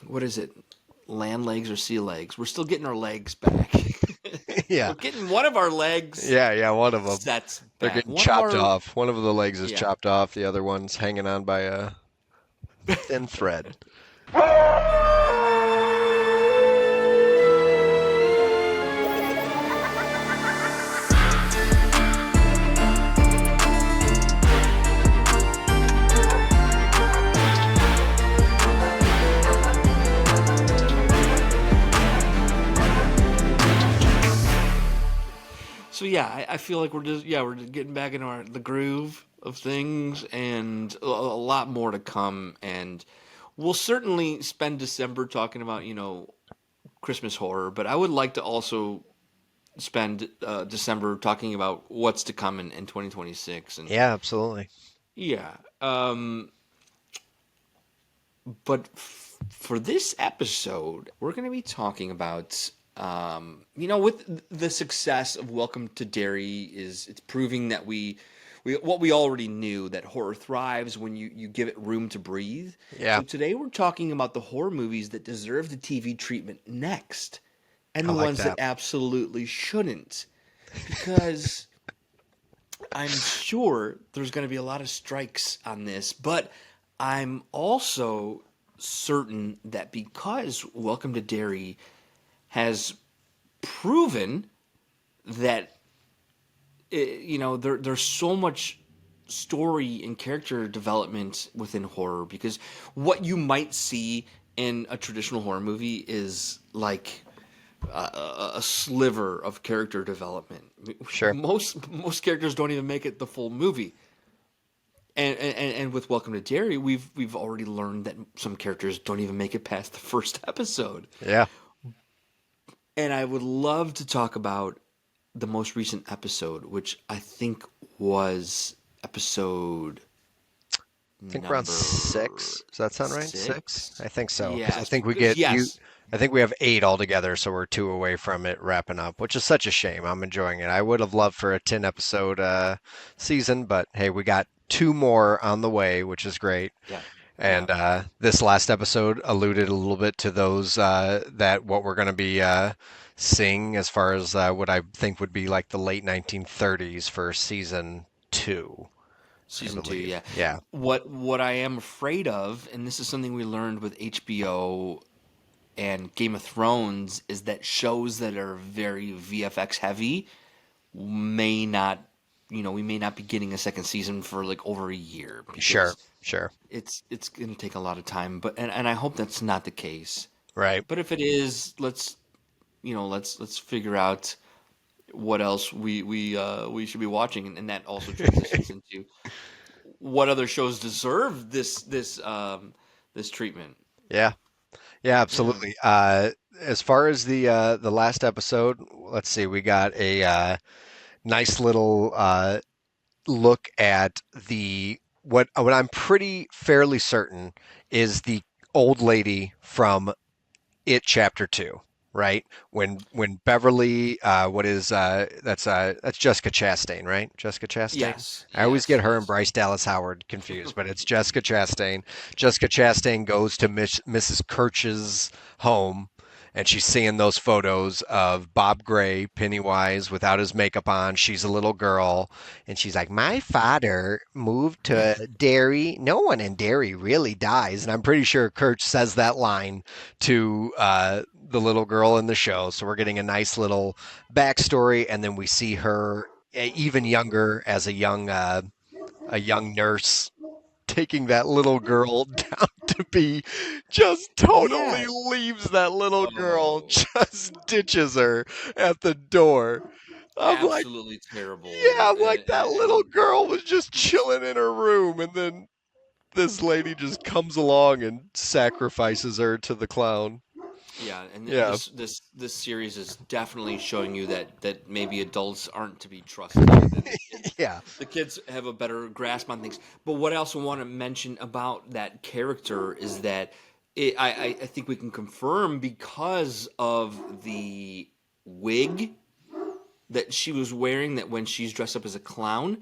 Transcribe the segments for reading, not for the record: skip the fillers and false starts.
what is it? Land legs or sea legs? We're still getting our legs back. Yeah. We're getting one of our legs Yeah, one of them. sets They're back. getting One of chopped our off. One of the legs is yeah. chopped off. The other one's hanging on by a thin thread. So yeah, I feel like we're just getting back into the groove of things, and a lot more to come. And we'll certainly spend December talking about Christmas horror, but I would like to also spend December talking about what's to come in 2026. And Yeah, absolutely. yeah, but for this episode, we're going to be talking about, with the success of Welcome to Derry it's proving that what we already knew, that horror thrives when you give it room to breathe. Yeah, So today we're talking about the horror movies that deserve the TV treatment next, and I the like ones that that. absolutely shouldn't, because I'm sure there's going to be a lot of strikes on this, but I'm also certain that because Welcome to Derry has proven that there's so much story and character development within horror, because what you might see in a traditional horror movie is like a sliver of character development. Sure. Most characters don't even make it the full movie. And with Welcome to Derry, we've already learned that some characters don't even make it past the first episode. Yeah. And I would love to talk about the most recent episode, which I think was episode I think we're on number 6. Does that sound right? 6? six. I think so. Because I Yes, think we because get you. yes, I think we have 8 altogether, so we're 2 away from it wrapping up, which is such a shame. I'm enjoying it. I would have loved for a 10 episode season, but hey, we got 2 more on the way, which is great. yeah, yeah. And this last episode alluded a little bit to those that what we're going to be seeing as far as what I think would be like the late 1930s for season 2, I Season two, believe. yeah. Yeah, What I am afraid of, and this is something we learned with HBO and Game of Thrones, is that shows that are very VFX heavy may not, we may not be getting a second season for like over a year, sure, because sure. it's going to take a lot of time. But and I hope that's not the case. Right. But if it is, let's figure out what else we should be watching, and that also transitions into what other shows deserve this treatment. Yeah. Yeah, Yeah. absolutely. As far as the last episode, let's see, we got a nice little look at the what I'm pretty fairly certain is the old lady from It Chapter 2, right? When Beverly what is that's Jessica Chastain, right? Jessica Chastain. Yes. I always Yes. get her and Yes. Bryce Dallas Howard confused, but it's Jessica Chastain. Jessica Chastain goes to Mrs. Kirch's home, and she's seeing those photos of Bob Gray, Pennywise, without his makeup on. She's a little girl, and she's like, "My father moved to Derry. No one in Derry really dies." And I'm pretty sure Kirch says that line to the little girl in the show. So we're getting a nice little backstory, and then we see her even younger as a young nurse taking that little girl down to be just totally Yes. leaves that little girl, Oh, just ditches her at the door. I'm like, absolutely yeah, terrible. I'm like that little girl was just chilling in her room, and then this lady just comes along and sacrifices her to the clown. Yeah, and Yeah, this series is definitely showing you that maybe adults aren't to be trusted, and yeah, the kids have a better grasp on things. But what I also want to mention about that character is that I think we can confirm, because of the wig that she was wearing, that when she's dressed up as a clown,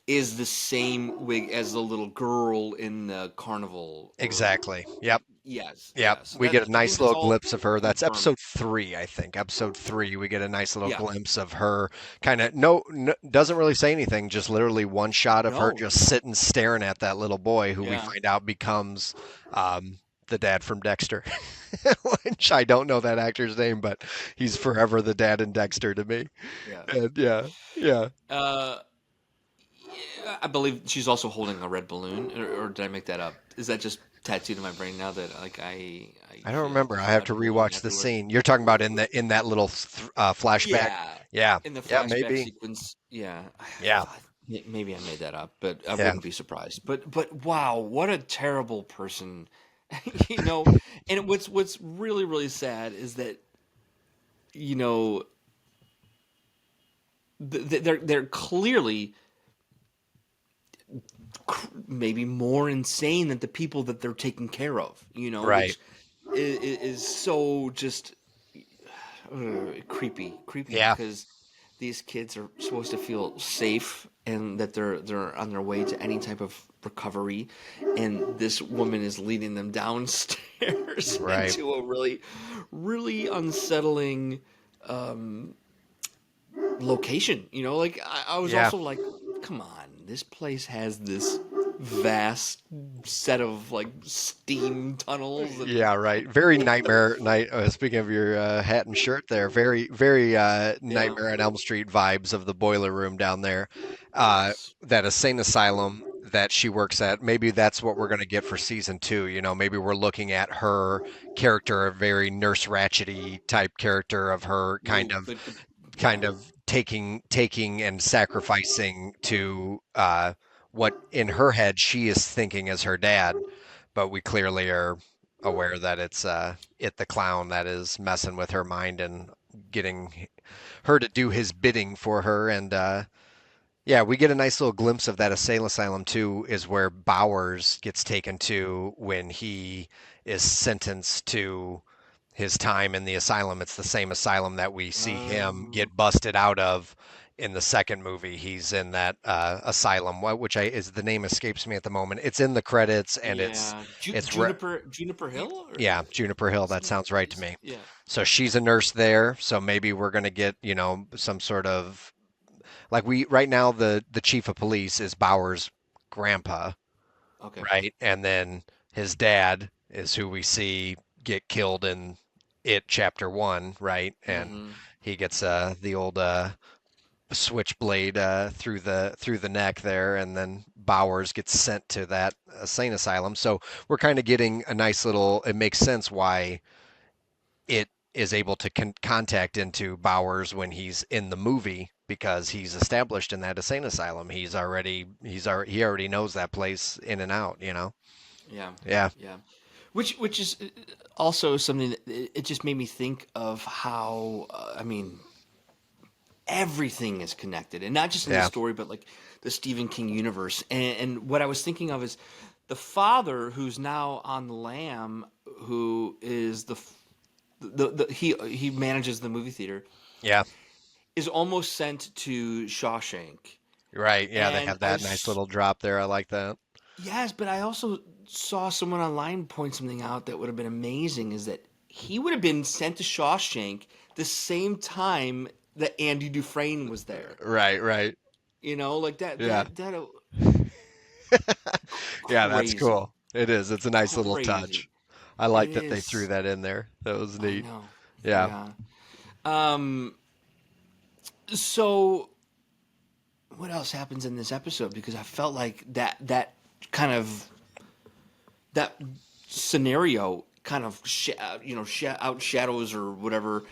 is the same wig as the little girl in the carnival. Or exactly. Yep, Yes, Yeah, yes. we get a I think nice that's little all glimpse of her. That's confirmed. episode 3, I think. Episode 3, we get a nice little Yeah. glimpse of her. Kind of no, no, doesn't really say anything. Just literally one shot of her No. just sitting staring at that little boy, who we Yeah. find out becomes the dad from Dexter. Which I don't know that actor's name, but he's forever the dad in Dexter to me. Yeah. And yeah, yeah. Uh, yeah, I believe she's also holding a red balloon, or did I make that up? Is that just tattooed in my brain now that like I I don't feel like remember. there's I a have red to balloon rewatch the everywhere? scene. You're talking about in that little flashback. Yeah, Yeah, in the yeah, flashback maybe. sequence. Yeah, Yeah, maybe I made that up, but I yeah. wouldn't be surprised. But wow, what a terrible person, you know. And what's really sad is that you know they're clearly maybe more insane than the people that they're taking care of. You know, Right. which is so just creepy Yeah. because these kids are supposed to feel safe and that they're on their way to any type of recovery, and this woman is leading them downstairs Right. into a really unsettling um, location. You know, like I was Yeah. also like, come on, this place has this vast set of like steam tunnels and Yeah, right. Very Nightmare Night. Speaking of your hat and shirt there, very yeah, Nightmare on Elm Street vibes of the boiler room down there. yes, That insane asylum that she works at. Maybe that's what we're going to get for season 2. You know, maybe we're looking at her character, a very Nurse Ratchety type character of her ooh, good, kind yeah, of taking and sacrificing to what in her head she is thinking as her dad, but we clearly are aware that it's it the clown that is messing with her mind and getting her to do his bidding for her. And yeah, we get a nice little glimpse of that asylum too, is where Bowers gets taken to when he is sentenced to his time in the asylum. It's the same asylum that we see him um, get busted out of in the second movie. He's in that asylum, which is the name escapes me at the moment. It's in the credits, and yeah, it's Juniper Hill, or yeah, Juniper Hill. what's That the name of sounds the right to place? me. Yeah, So she's a nurse there. So maybe we're gonna get some sort of like we right now the chief of police is Bauer's grandpa, okay, right? And then his dad is who we see get killed in it chapter 1, right? And mm-hmm. he gets the old switchblade through the neck there, and then Bowers gets sent to that insane asylum. So we're kind of getting a nice little. It makes sense why it is able to contact into Bowers when he's in the movie, because he's established in that insane asylum. He already knows that place in and out. Yeah, Yeah, yeah. Which is also something that it just made me think of how I mean everything is connected, and not just in the yeah, story, but like the Stephen King universe. And what I was thinking of is the father who's now on the lam, who is the he manages the movie theater, yeah. is almost sent to Shawshank. Right. Yeah, they And have that nice little drop there. I like that. yes, but I also saw someone online point something out that would have been amazing is that he would have been sent to Shawshank the same time that Andy Dufresne was there. Right, right. You know, like Yeah. that Yeah, that's crazy, cool. It is. It's a nice little touch. crazy. I It like that they threw is. that in there. That was I neat. know. Yeah. Yeah. Um. So, what else happens in this episode? Because I felt like that kind of that scenario kind of outshadows or whatever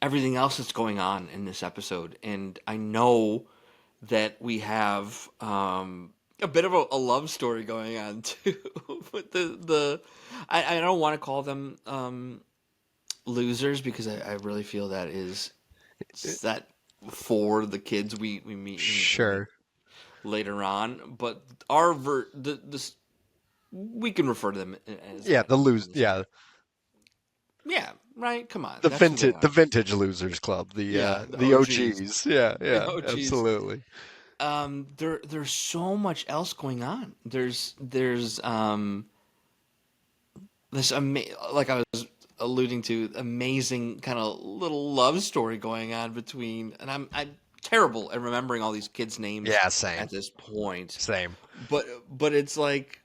everything else that's going on in this episode. And I know that we have a bit of a love story going on too. But I don't want to call them losers because I really feel that is set for the kids we meet Sure. later on. But our this we can refer to them as Yeah, that the lose. in the same way. Yeah, Yeah, right. Come on, that's who they the are. vintage losers club. Yeah, the The OGs. OGs. Yeah, The yeah, OGs. absolutely. There's so much else going on. There's this like I was alluding to, amazing kind of little love story going on between, and I'm terrible at remembering all these kids' names Yeah, same, at this point, same. but it's like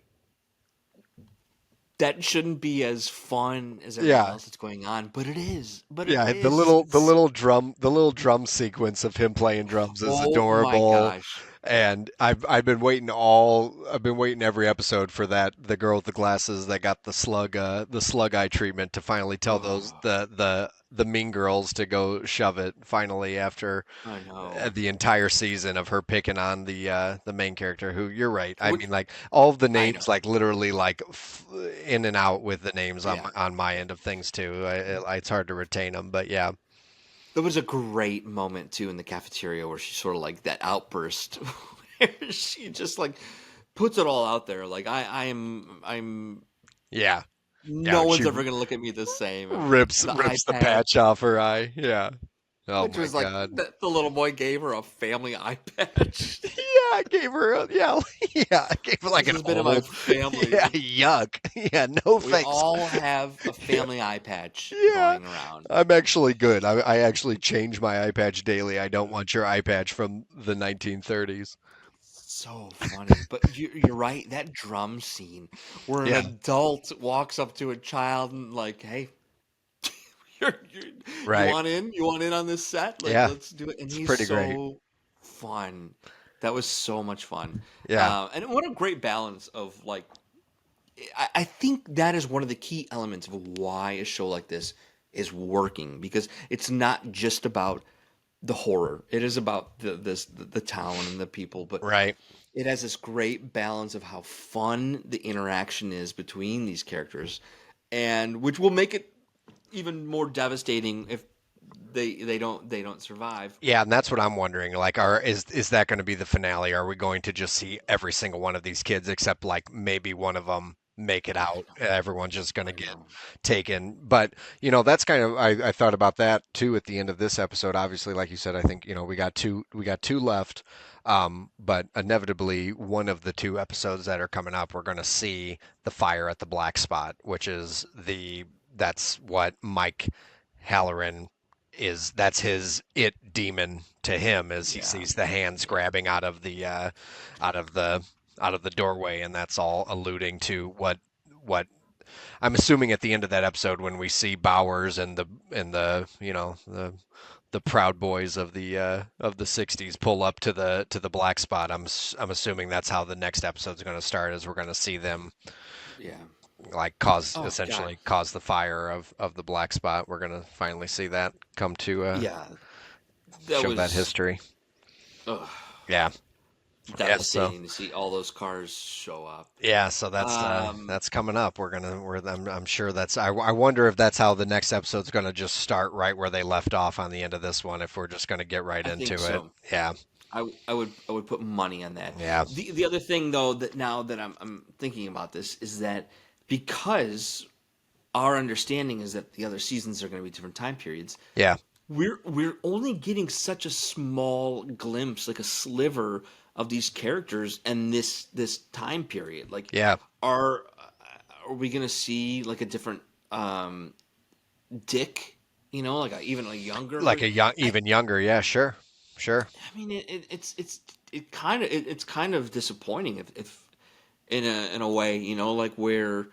that shouldn't be as fun as everything Yeah, else that's going on, but it is. But it yeah. is. It's The little drum sequence of him playing drums is oh my adorable. gosh. And I've been waiting every episode for that the girl with the glasses that got the slug eye treatment to finally tell those Oh, the mean girls to go shove it finally after I know. the entire season of her picking on the main character who you're right. I Which mean like all of the I names know. like literally like in and out with the names Yeah. on my end of things too. It's hard to retain them, but yeah. There was a great moment too in the cafeteria where she sort of like that outburst where she just like puts it all out there. Like I'm Yeah. Yeah, no when one's she ever gonna look at me the same. The eye rips the patch, patch off her eye. Yeah. Oh which my was like God. the little boy gave her a family eye patch. Yeah, I gave her yeah, yeah, I gave her like This an has been in my old family. yeah, yuck. Yeah, no We thanks. all have a family eye patch Yeah. going around. I'm actually good. I actually change my eye patch daily. I don't want your eye patch from the 1930s. So funny, but you're right. That drum scene where an Yeah, adult walks up to a child and like, "Hey, you're, you right. want in? You want in on this set? Like, Yeah, let's do it." And it's he's pretty great. so fun. That was so much fun. Yeah. And what a great balance of like, I think that is one of the key elements of why a show like this is working because it's not just about the horror. It is about the town and the people, but Right. it has this great balance of how fun the interaction is between these characters, and which will make it even more devastating if they don't survive. Yeah, and that's what I'm wondering. Like, is that going to be the finale? Are we going to just see every single one of these kids, except like maybe one of them make it I out? know, Everyone's just going to I get know. taken. But that's kind of I thought about that too at the end of this episode. Obviously, like you said, I think we got two left. But inevitably, one of the two episodes that are coming up, we're going to see the fire at the black spot, which is that's what Mike Halloran is that's his it demon to him as he Yeah, sees the hands yeah, grabbing out of the out of the doorway, and that's all alluding to what I'm assuming at the end of that episode when we see Bowers and the the Proud Boys of the '60s pull up to the black spot. I'm assuming that's how the next episode's going to start, is we're going to see them yeah. like Oh God, cause the fire of the black spot. We're gonna finally see that come to yeah. That show that was history. ugh, Yeah, yeah. So devastating to see all those cars show up. yeah, so Um, that's coming up. I'm sure that's I wonder if that's how the next episode's gonna just start right where they left off on the end of this one. If we're just gonna get right I think into it. so. Yeah, I would put money on that. yeah, The other thing though that now that I'm thinking about this is that because our understanding is that the other seasons are going to be different time periods, yeah, we're only getting such a small glimpse, like a sliver of these characters and this time period. Like, yeah. are are we going to see like a different Dick? Like even a younger Like version. a young, I, even younger. Yeah, sure, sure. I mean, it's kind of disappointing if in a way, like where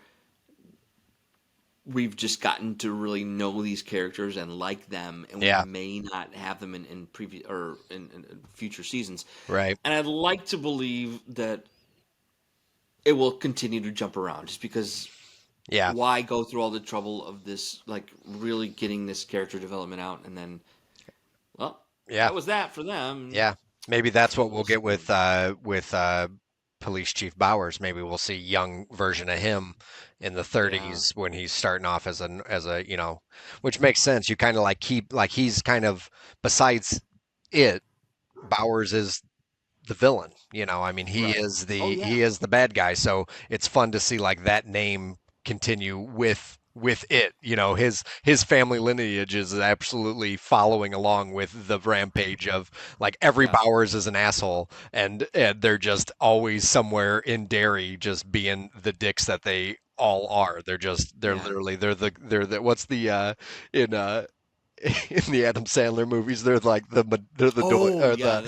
we've just gotten to really know these characters and like them, and we Yeah, may not have them in previous or in future seasons. right. And I'd like to believe that it will continue to jump around, just because Yeah, why go through all the trouble of this, like really getting this character development out, and then, well, yeah. that was that for them. Yeah, maybe that's what we'll We'll get see. with Police Chief Bowers. Maybe we'll see young version of him in the Yeah, 30s when he's starting off as a which makes sense. You kind of like keep like he's kind of besides it, Bowers is the villain. I mean, right. Oh yeah, he is the bad guy. So it's fun to see like that name continue with it. His family lineage is absolutely following along with the rampage of like every yeah, Bowers is an asshole, and they're just always somewhere in Derry, just being the dicks that they all are. They're Yeah. literally they're the what's the in in the Adam Sandler movies they're like they're the Doyle Oh or yeah.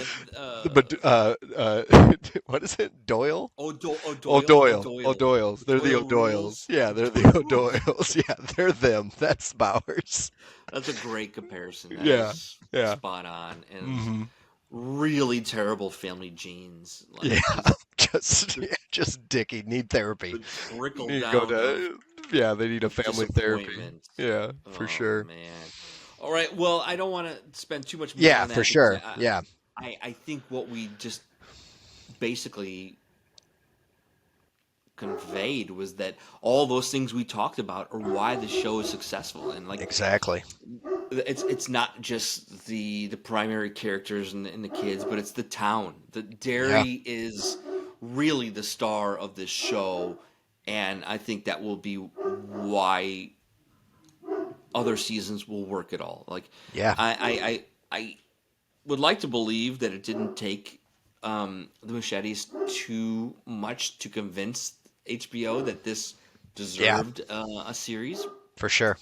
what is it, Doyle? O'Doyle, O'Doyle, O'Doyles. They're the Doyle O'Doyles. rules. Yeah, they're the Doyle rules. O'Doyles. Yeah, they're them. That's Bowers. That's a great comparison. That Yeah, is yeah. spot on, and Hmm. really terrible family genes. Yeah, Like just just the, yeah, just Dickie need therapy. the trickle Need to go down to yeah, they need a of family therapy. disappointment. Yeah, for Oh sure. man. All right. Well, I don't want to spend too much more Yeah, on for that because sure. Yeah, I think what we just basically conveyed was that all those things we talked about are why the show is successful, and like exactly. it's not just the primary characters and the kids, but it's the town. The Yeah, Derry is really the star of this show, and I think that will be why other seasons will work at all. Like yeah, I would like to believe that it didn't take the Machetes too much to convince HBO that this yeah, deserved a series, for sure.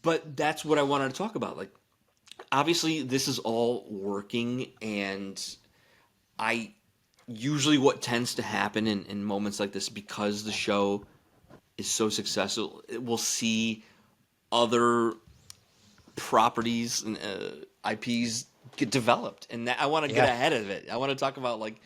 but that's what I wanted to talk about. Like, obviously, this is all working, and I usually what tends to happen in moments like this because the show is so successful, it will see other properties and IPs get developed, and that, I want to get Yeah, ahead of it. I want to talk about like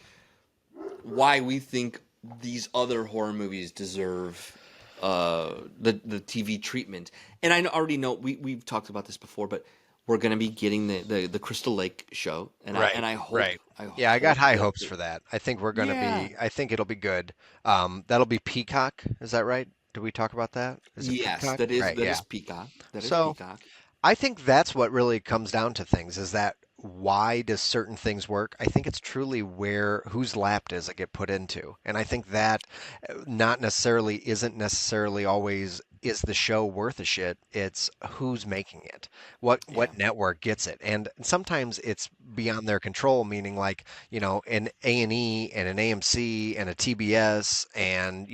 why we think these other horror movies deserve the TV treatment. And already know we've talked about this before, but we're going to be getting the Crystal Lake show, and right, I hope right. Yeah, I got high that hopes for that. I think we're gonna yeah. be. I think it'll be good. That'll be Peacock. Is that right? Did we talk about that? Is it Yes, Peacock? Right. that Yeah. is Peacock. That is So Peacock. I think that's what really comes down to things is that why does certain things work? I think it's truly where whose lap does it get put into? And I think that not necessarily isn't necessarily always is the show worth a shit. It's who's making it. Yeah. What network gets it. And sometimes it's beyond their control, meaning like, an A&E and an AMC and a TBS and,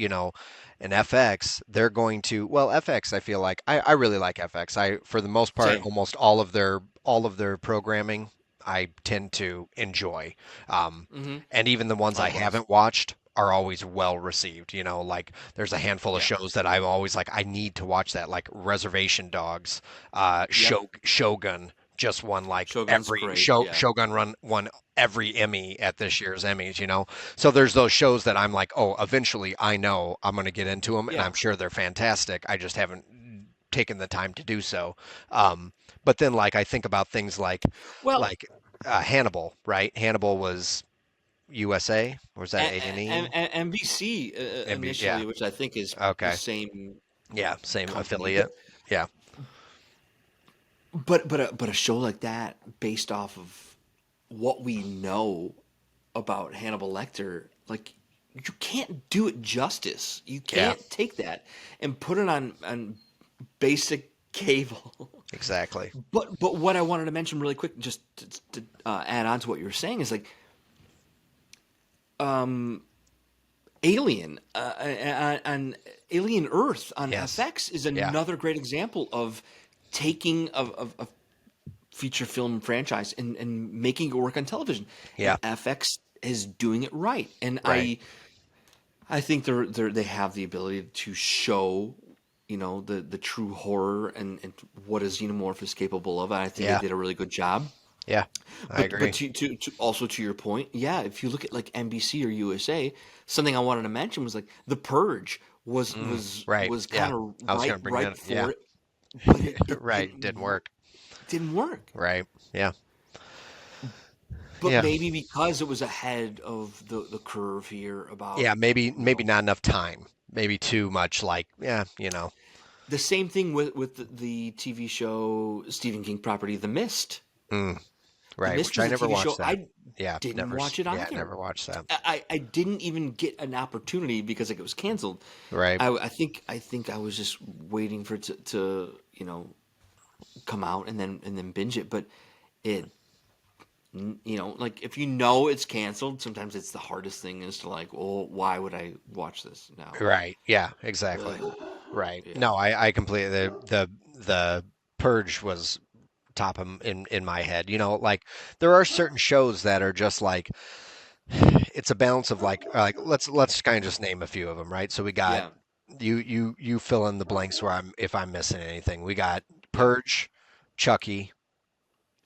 an FX, they're going to, well, FX, I feel like I really like FX. For the most part, Same. almost all of their programming I tend to enjoy. Um, Mm-hmm. and even the ones I Likewise. haven't watched are always well received. Like there's a handful of Yeah. shows that I'm always like, I need to watch that, like Reservation Dogs, Yep. Shogun just won like Shogun's great. Yeah. Shogun run won every Emmy at this year's Emmys. So there's those shows that I'm like, oh, eventually I know I'm going to get into them, and Yeah. I'm sure they're fantastic. I just haven't taken the time to do so. Um, but then like I think about things Well, like Hannibal, right? Hannibal was USA, or was that A&E? NBC Yeah. initially, which I think is the Okay. same Yeah, same company, affiliate. Yeah. but a show like that based off of what we know about Hannibal Lecter, like you can't do it justice. You Yeah, can't take that and put it on basic cable. exactly. But what I wanted to mention really quick, just to add on to what you were saying, is like Alien on Alien Earth on Yes. FX is Yeah. another great example of taking a feature film franchise and making it work on television. And Yeah. FX is doing it right. And Right. I think they have the ability to show, the true horror and what a xenomorph is capable of. And I think they Yeah. did a really good job. Yeah. I But agree. to also to your point, yeah, if you look at like NBC or USA, something I wanted to mention was like The Purge was was Right. was Yeah. kind of I was gonna bring right that. Yeah. for it, but it Right. Didn't work. didn't work. Right. Yeah. But Yeah. maybe because it was ahead of the curve here about Yeah. Maybe not enough time. Maybe too much. Like, yeah. the same thing with the TV show Stephen King property, The Mist. Mm, The right. Mist Which was I a never TV show watched that. I Yeah. didn't Never. watch it Yeah. either. Never watched that. I didn't even get an opportunity because like, it was canceled. Right. I think I was just waiting for it to come out and then binge it, but it like if you know it's canceled, sometimes it's the hardest thing is to like, well, why would I watch this now? Right. Yeah, exactly. Ugh. Right. Yeah. No, I completely the Purge was top in my head. Like there are certain shows that are just like it's a balance of like let's kind of just name a few of them, right? So we got Yeah. you fill in the blanks where I'm missing anything. We got Yep. Purge, Chucky,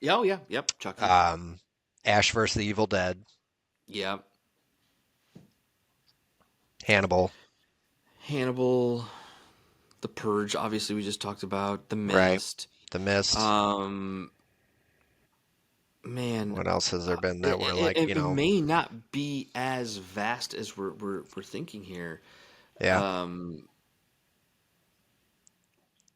Yeah. Oh yeah. Yep. Chucky. um, Ash versus the Evil Dead, Yep. Hannibal, Hannibal. The Purge. Obviously, we just talked about the right? Mist. The Mist. Um. Man. What else has there been that were It, like, it, it may not be as vast as we're thinking here. yeah. Um.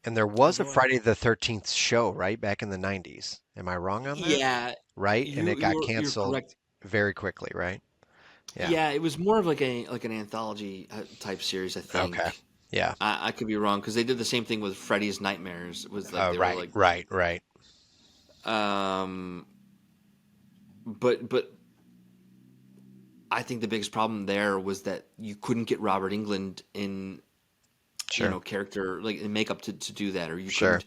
And there was a You know what? Friday the 13th show, right? Back in the 90s. Am I wrong on that? Yeah. Right? And it You got you're canceled correct. very quickly, right? Yeah. Yeah, it was more of like an anthology type series, I Okay. think. Yeah. I could be wrong because they did the same thing with Freddy's Nightmares. It was like they were Right, like, right, right. um, but I think the biggest problem there was that you couldn't get Robert England in Sure. character like in makeup to do that, or you Sure. couldn't.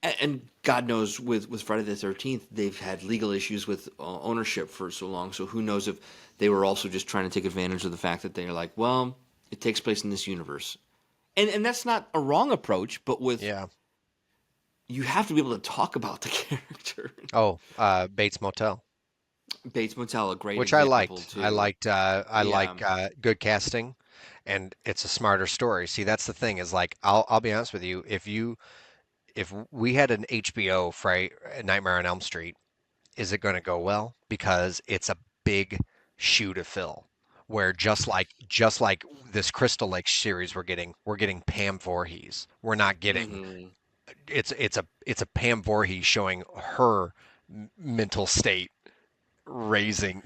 And God knows with Friday the 13th, they've had legal issues with ownership for so long. So who knows if they were also just trying to take advantage of the fact that they're like, well, it takes place in this universe. And that's not a wrong approach, but with Yeah. you have to be able to talk about the character. Oh, Bates Motel, Bates Motel, a great which I example liked. I too. liked. I Yeah. like good casting, and it's a smarter story. See, that's the thing. Is like I'll be honest with you. If we had an HBO Friday Nightmare on Elm Street, is it going to go well? Because it's a big shoe to fill. Where just like this Crystal Lake series we're getting Pam Voorhees. We're not getting Hmm. it's a Pam Voorhees showing her mental state raising,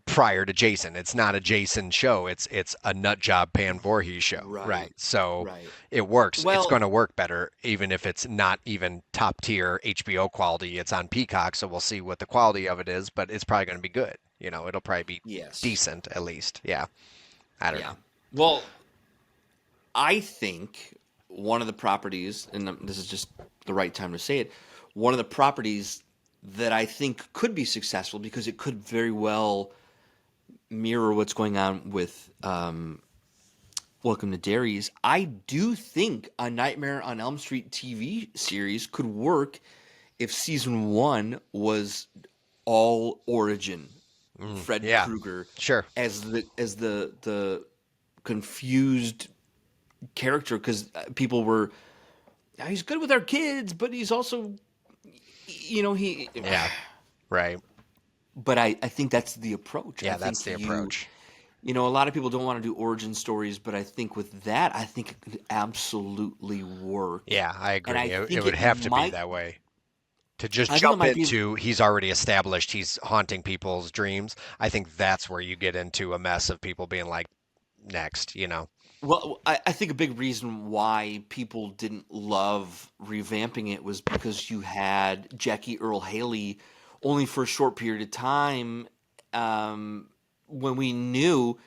prior to Jason. It's not a Jason show. It's a nut job Pam Voorhees show, Right. right? So Right. it works. It's Well, going to work better, even if it's not even top tier HBO quality. It's on Peacock, so we'll see what the quality of it is, but it's probably going to be good. It'll probably be yes. decent at least. Yeah, I don't Yeah. know. Well, I think one of the properties, and this is just the right time to say it, one of the properties that I think could be successful because it could very well mirror what's going on with Welcome to Derry's. I do think a Nightmare on Elm Street TV series could work if season one was all origin. Fred Yeah, Krueger sure. as the confused character because people were he's good with our kids, but he's also he. Yeah, right. But I think that's the approach. I Yeah, that's think the approach. a lot of people don't want to do origin stories, but I think with that, I think it could absolutely work. Yeah, I And agree. I It think would it have to be might, that way. To just I think it jump might be, into he's already established, he's haunting people's dreams. I think that's where you get into a mess of people being like, next. well, I think a big reason why people didn't love revamping it was because you had Jackie Earl Haley only for a short period of time um, when we knew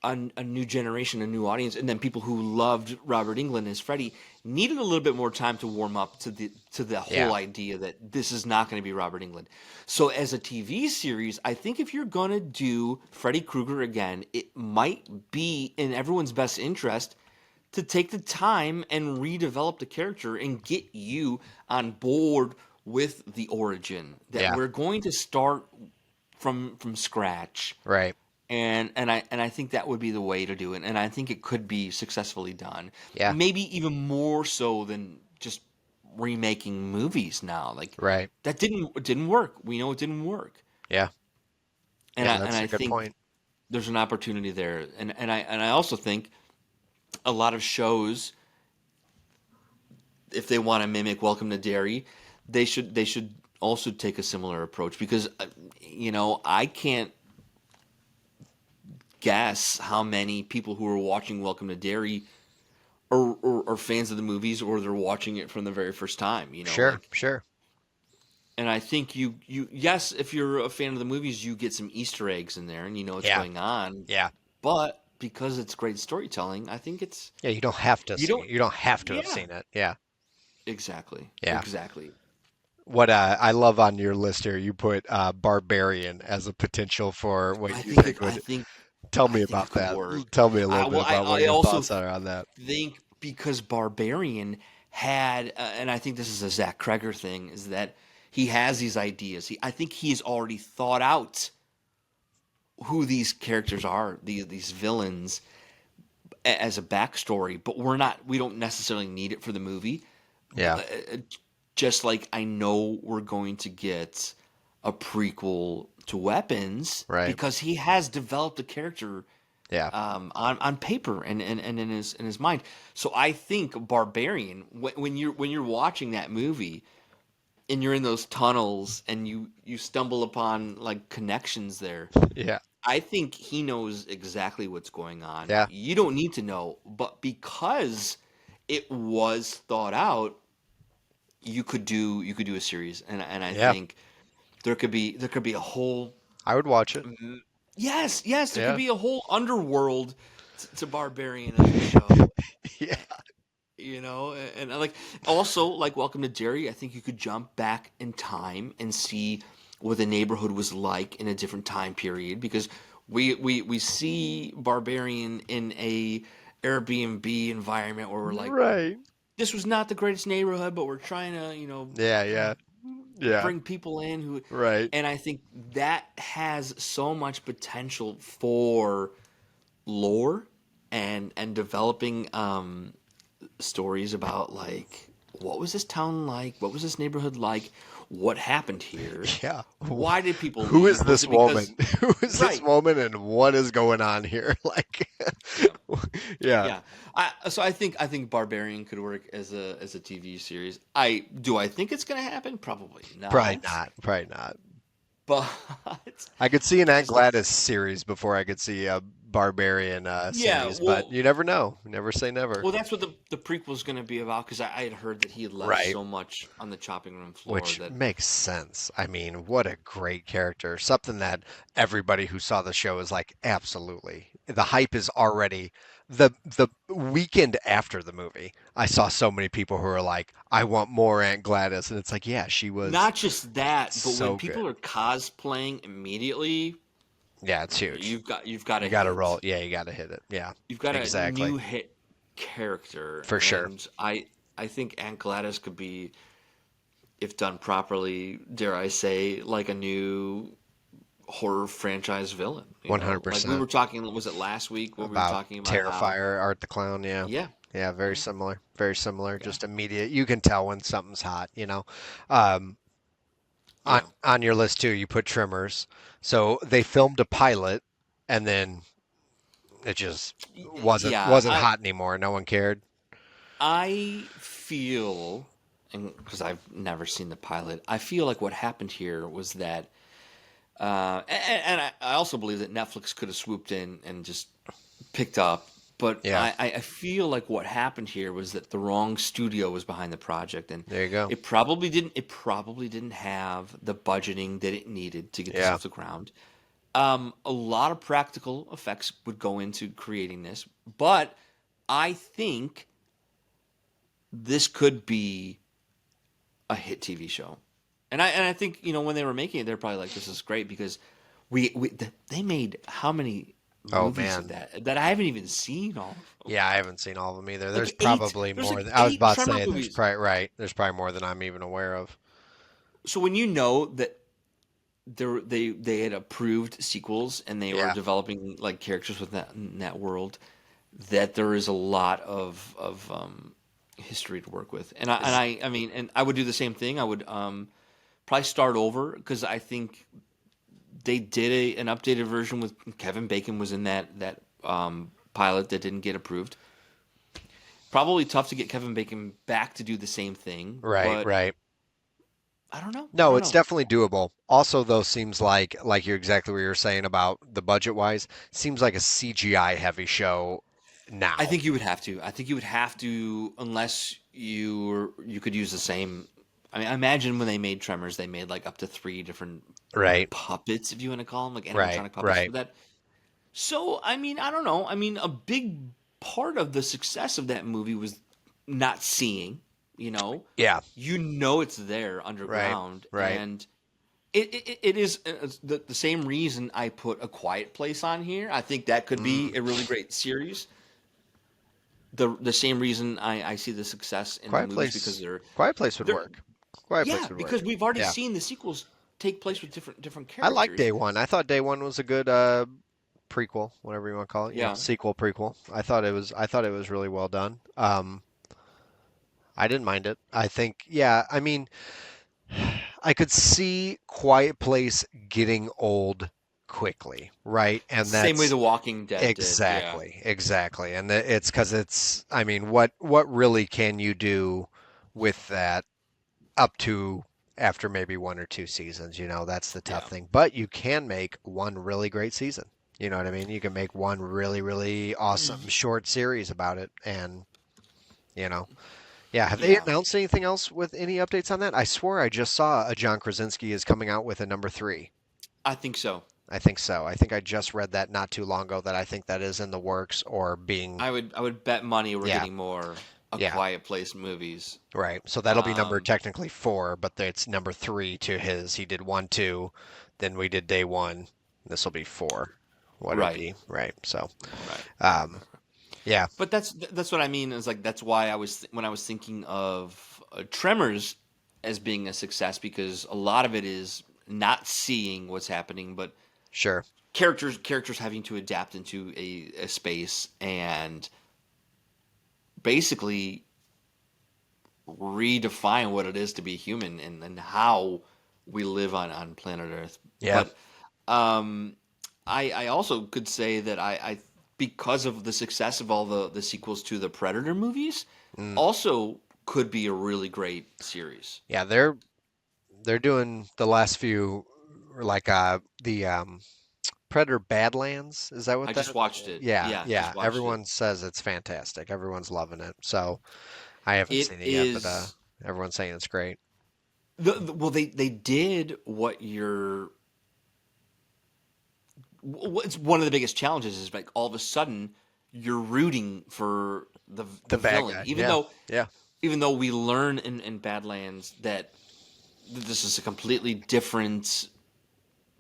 a new generation, a new audience, and then people who loved Robert Englund as Freddy needed a little bit more time to warm up to the Yeah, whole idea that this is not going to be Robert Englund. So as a TV series, I think if you're going to do Freddy Krueger again, it might be in everyone's best interest to take the time and redevelop the character and get you on board with the origin that yeah, we're going to start from scratch right. and I think that would be the way to do it, and I think it could be successfully done. Yeah, Maybe even more so than just remaking movies now. Like right. that didn't work. We know it didn't work, Yeah, and yeah, I that's a good think point. there's an opportunity there, and I also think a lot of shows, if they want to mimic Welcome to Derry, they should also take a similar approach because I can't guess how many people who are watching Welcome to Derry are fans of the movies or they're watching it from the very first time. Sure, Like sure. And I think yes, if you're a fan of the movies, you get some Easter eggs in there and you know what's Yeah, going on. yeah, But because it's great storytelling, I think it's yeah. You don't have to you see don't. it. You don't have to have Yeah, seen it. Yeah, exactly, yeah. exactly. What I love on your list here, you put Barbarian as a potential for what I you think think it. I would. think. Tell I me think it about could that. work. Tell me a little bit Well, about what I your also thoughts are on that. think because Barbarian had, and I think this is a Zach Kreger thing, is that he has these ideas. I think he's already thought out who these characters are, these villains, as a backstory. But we don't necessarily need it for the movie. Yeah, Just like I know we're going to get a prequel to Weapons right. because he has developed a character Yeah, on paper and in his mind. So I think Barbarian, when you're watching that movie and you're in those tunnels and you stumble upon like connections there, yeah, I think he knows exactly what's going on. yeah, You don't need to know, but because it was thought out, you could do a series, and I yeah. think there could be a whole I would watch it. yes, there could Yeah, be a whole underworld to Barbarian as a show, yeah, and like also like Welcome to Derry. I think you could jump back in time and see what the neighborhood was like in a different time period because we see Barbarian in a Airbnb environment where we're like, right. this was not the greatest neighborhood, but we're trying to Yeah, yeah, yeah. bring people in who, Right. and I think that has so much potential for lore and developing stories about like what was this town like, what was this neighborhood like, what happened here, Yeah. why did people Who is leave, was this it woman? because Who is this right, woman and what is going on here? Like, yeah. yeah, Yeah, I think Barbarian could work as a TV series. I think it's gonna happen? Probably probably not. not. Probably not. But I could see an I Aunt just think Gladys series before I could see a Barbarian yeah. series, but you never know. Never say never. Well, that's what the prequel is going to be about because I had heard that he had left Right. so much on the chopping room floor Which that makes sense. I mean, what a great character. Something that everybody who saw the show is like, absolutely. The hype is already the weekend after the movie. I saw so many people who are like, I want more Aunt Gladys, and it's like, yeah, she was not just that, but when so good. people are cosplaying immediately, Yeah, it's huge. you've got You a got to roll. hit. Yeah, you got to hit it. Yeah, You've got a exactly. new hit character, For sure. and I think Aunt Gladys could be, if done properly, dare I say, like a new horror franchise villain. Like we 100% were talking, was it last week when we were about talking about how, Terrifier, Art the Clown. Yeah. yeah, Yeah, very yeah, similar. Very similar. yeah, Just immediate. You can tell when something's hot. Um, on yeah. on your list too, you put Tremors. So they filmed a pilot, and then it just wasn't Yeah, wasn't hot anymore. No one cared. I feel, and because I've never seen the pilot, I feel like what happened here was that, and I also believe that Netflix could have swooped in and just picked up. But Yeah, I feel like what happened here was that the wrong studio was behind the project, and there you go. it probably didn't have the budgeting that it needed to get this Yeah, off the ground. A lot of practical effects would go into creating this, but I think this could be a hit TV show. And I think when they were making it, they're probably like, "This is great," because they made how many oh movies of man. that I haven't even seen all of them. Yeah, I haven't seen all of them either. There's Like eight. probably There's more. like I was eight about to Tremor say there's movies. probably right. There's probably more than I'm even aware of. So when you know that they had approved sequels and they were Yeah, developing like characters with that in that world, that there is a lot of history to work with. And I and is I I mean, and I would do the same thing. I would probably start over because I think they did an updated version with Kevin Bacon was in that pilot that didn't get approved. Probably tough to get Kevin Bacon back to do the same thing, right, but right. I don't know. I No, don't it's know. definitely doable. Also, though, seems like you're exactly what you're saying about the budget wise. Seems like a CGI heavy show I now. think you would have to. I think you would have to unless you could use the same. I mean, I imagine when they made Tremors, they made like up to three different Right, puppets, if you want to call them, like right, animatronic puppets for right. that. So, I mean, I don't know. I mean, a big part of the success of that movie was not seeing, you know. Yeah, You know it's there right, underground, right. and it is the same reason I put A Quiet Place on here. I think that could be Mm. a really great series. The same reason I see the success in the Quiet movies because Place, Quiet Place would they're work. Quiet Place yeah, would work. because we've already Yeah, seen the sequels take place with different I like characters. Day One. I thought Day One was a good prequel, whatever you want to call it. You know, Yeah. sequel prequel. I thought it was really well done. I didn't mind it. I think, yeah. I mean, I could see Quiet Place getting old quickly, right? And Same way that's The Walking Dead did. Yeah. exactly, exactly. And it's because it's, I mean, what really can you do with that up to after maybe one or two seasons? You know, that's the tough Yeah. thing. But you can make one really great season. You know what I mean? You can make one really, really awesome short series about it, and you know, yeah. Have they Yeah. announced anything else with any updates on that? I swore I just saw a John Krasinski is coming out with a number three. I think so. I think so. I think I just read that not too long ago that I think that is in the works or being, I would bet money we're yeah, getting more A yeah, Quiet Place movies. right. So that'll be number Um, technically four, but it's number three to his. He did one, two, then we did day one. This will be four. What it'd right. be, right? So, Right. Right. um, Right. Right. yeah, But that's what I mean is like that's why when I was thinking of Tremors as being a success because a lot of it is not seeing what's happening, but sure, characters having to adapt into a space and basically redefine what it is to be human and how we live on planet Earth. yeah, But um, I also could say that I because of the success of all the sequels to the Predator movies, mm, also could be a really great series. yeah. They're doing the last few, like the Predator Badlands. Is that what I that? just watched it. Yeah, Yeah, yeah. just watched it. Everyone says it's fantastic. Everyone's loving it. So I haven't It seen it yet, but is everyone's saying it's great. well they did what you're what's one of the biggest challenges is like all of a sudden you're rooting for The the bad villain guy. Yeah, yeah, even though we learn in Badlands that this is a completely different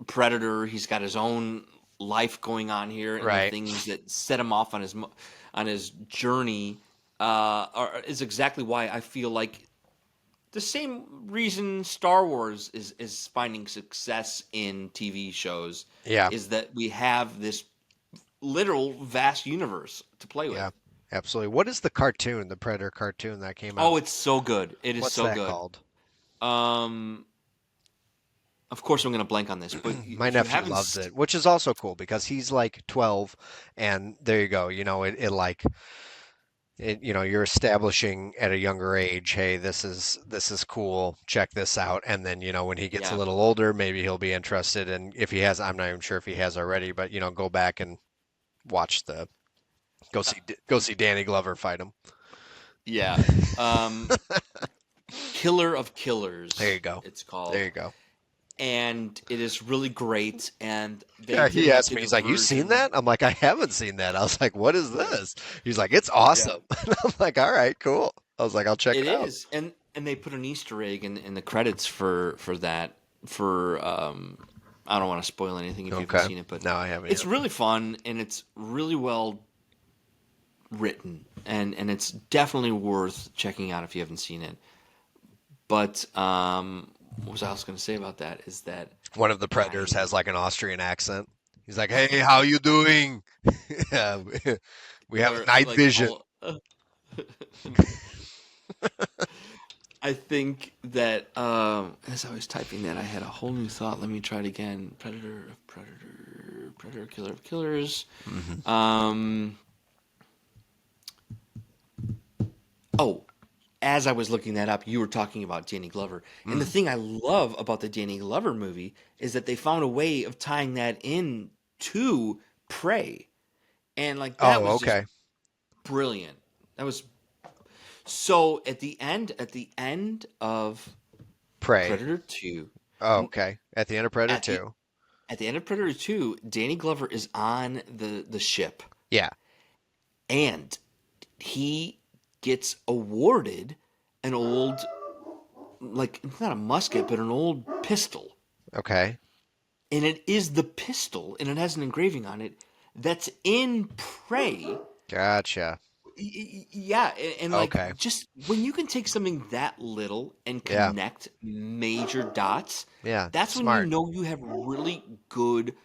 predator. He's got his own life going on here, and the right. things that set him off on his journey is exactly why I feel like the same reason Star Wars is finding success in TV shows Yeah, is that we have this literal vast universe to play yeah, with. absolutely. What is the cartoon, the Predator cartoon that came out? Oh, it's so good. It is What's so that good. called? Um, of course, I'm going to blank on this, but My if you nephew haven't, loves it, which is also cool because he's like 12, and there you go. You know, it like you know, you're establishing at a younger age, hey, this is cool. Check this out. And then, you know, when he gets a yeah, little older, maybe he'll be interested. And if he has, I'm not even sure if he has already, but you know, go back and watch the go see Danny Glover fight him. yeah. Um, Killer of There you Killers, go. it's There called, you go. and it is really great. And they Yeah, he asked me, did a he's like, "You seen version. that?" I'm like, "I haven't seen that." I was like, "What is Yeah, this?" He's like, "It's yeah. awesome." And I'm like, "All right, cool." I was like, "I'll check It it out." is, and they put an Easter egg in the credits for that for I don't want to spoil anything if you haven't Okay. seen it, but No, I haven't it's yet. really fun and it's really well written and it's definitely worth checking out if you haven't seen it. But what was I else going to say about that is that One of the predators I has like an Austrian accent. He's like, "Hey, how you doing?" Yeah, we have a or night like vision. all I think that as I was typing that I had a whole new thought. Let me try it again. Predator, Killer of Killers. Hmm. Um, oh, as I was looking that up, you were talking about Danny Glover. And the Mm. thing I love about the Danny Glover movie is that they found a way of tying that in to Prey. And like that Oh, was just okay. brilliant. That was so at the end of Prey. Predator 2. Oh, N- okay. At the end of Predator At the 2. at the end of Predator 2, Danny Glover is on the ship, Yeah. and he gets awarded an old, like, it's not a musket, but an old pistol. Okay. And it is the pistol, and it has an engraving on it that's in Prey. Gotcha. Yeah, and like, Okay. just when you can take something that little and Yeah. connect major dots, Yeah. that's when you Smart. know you have really good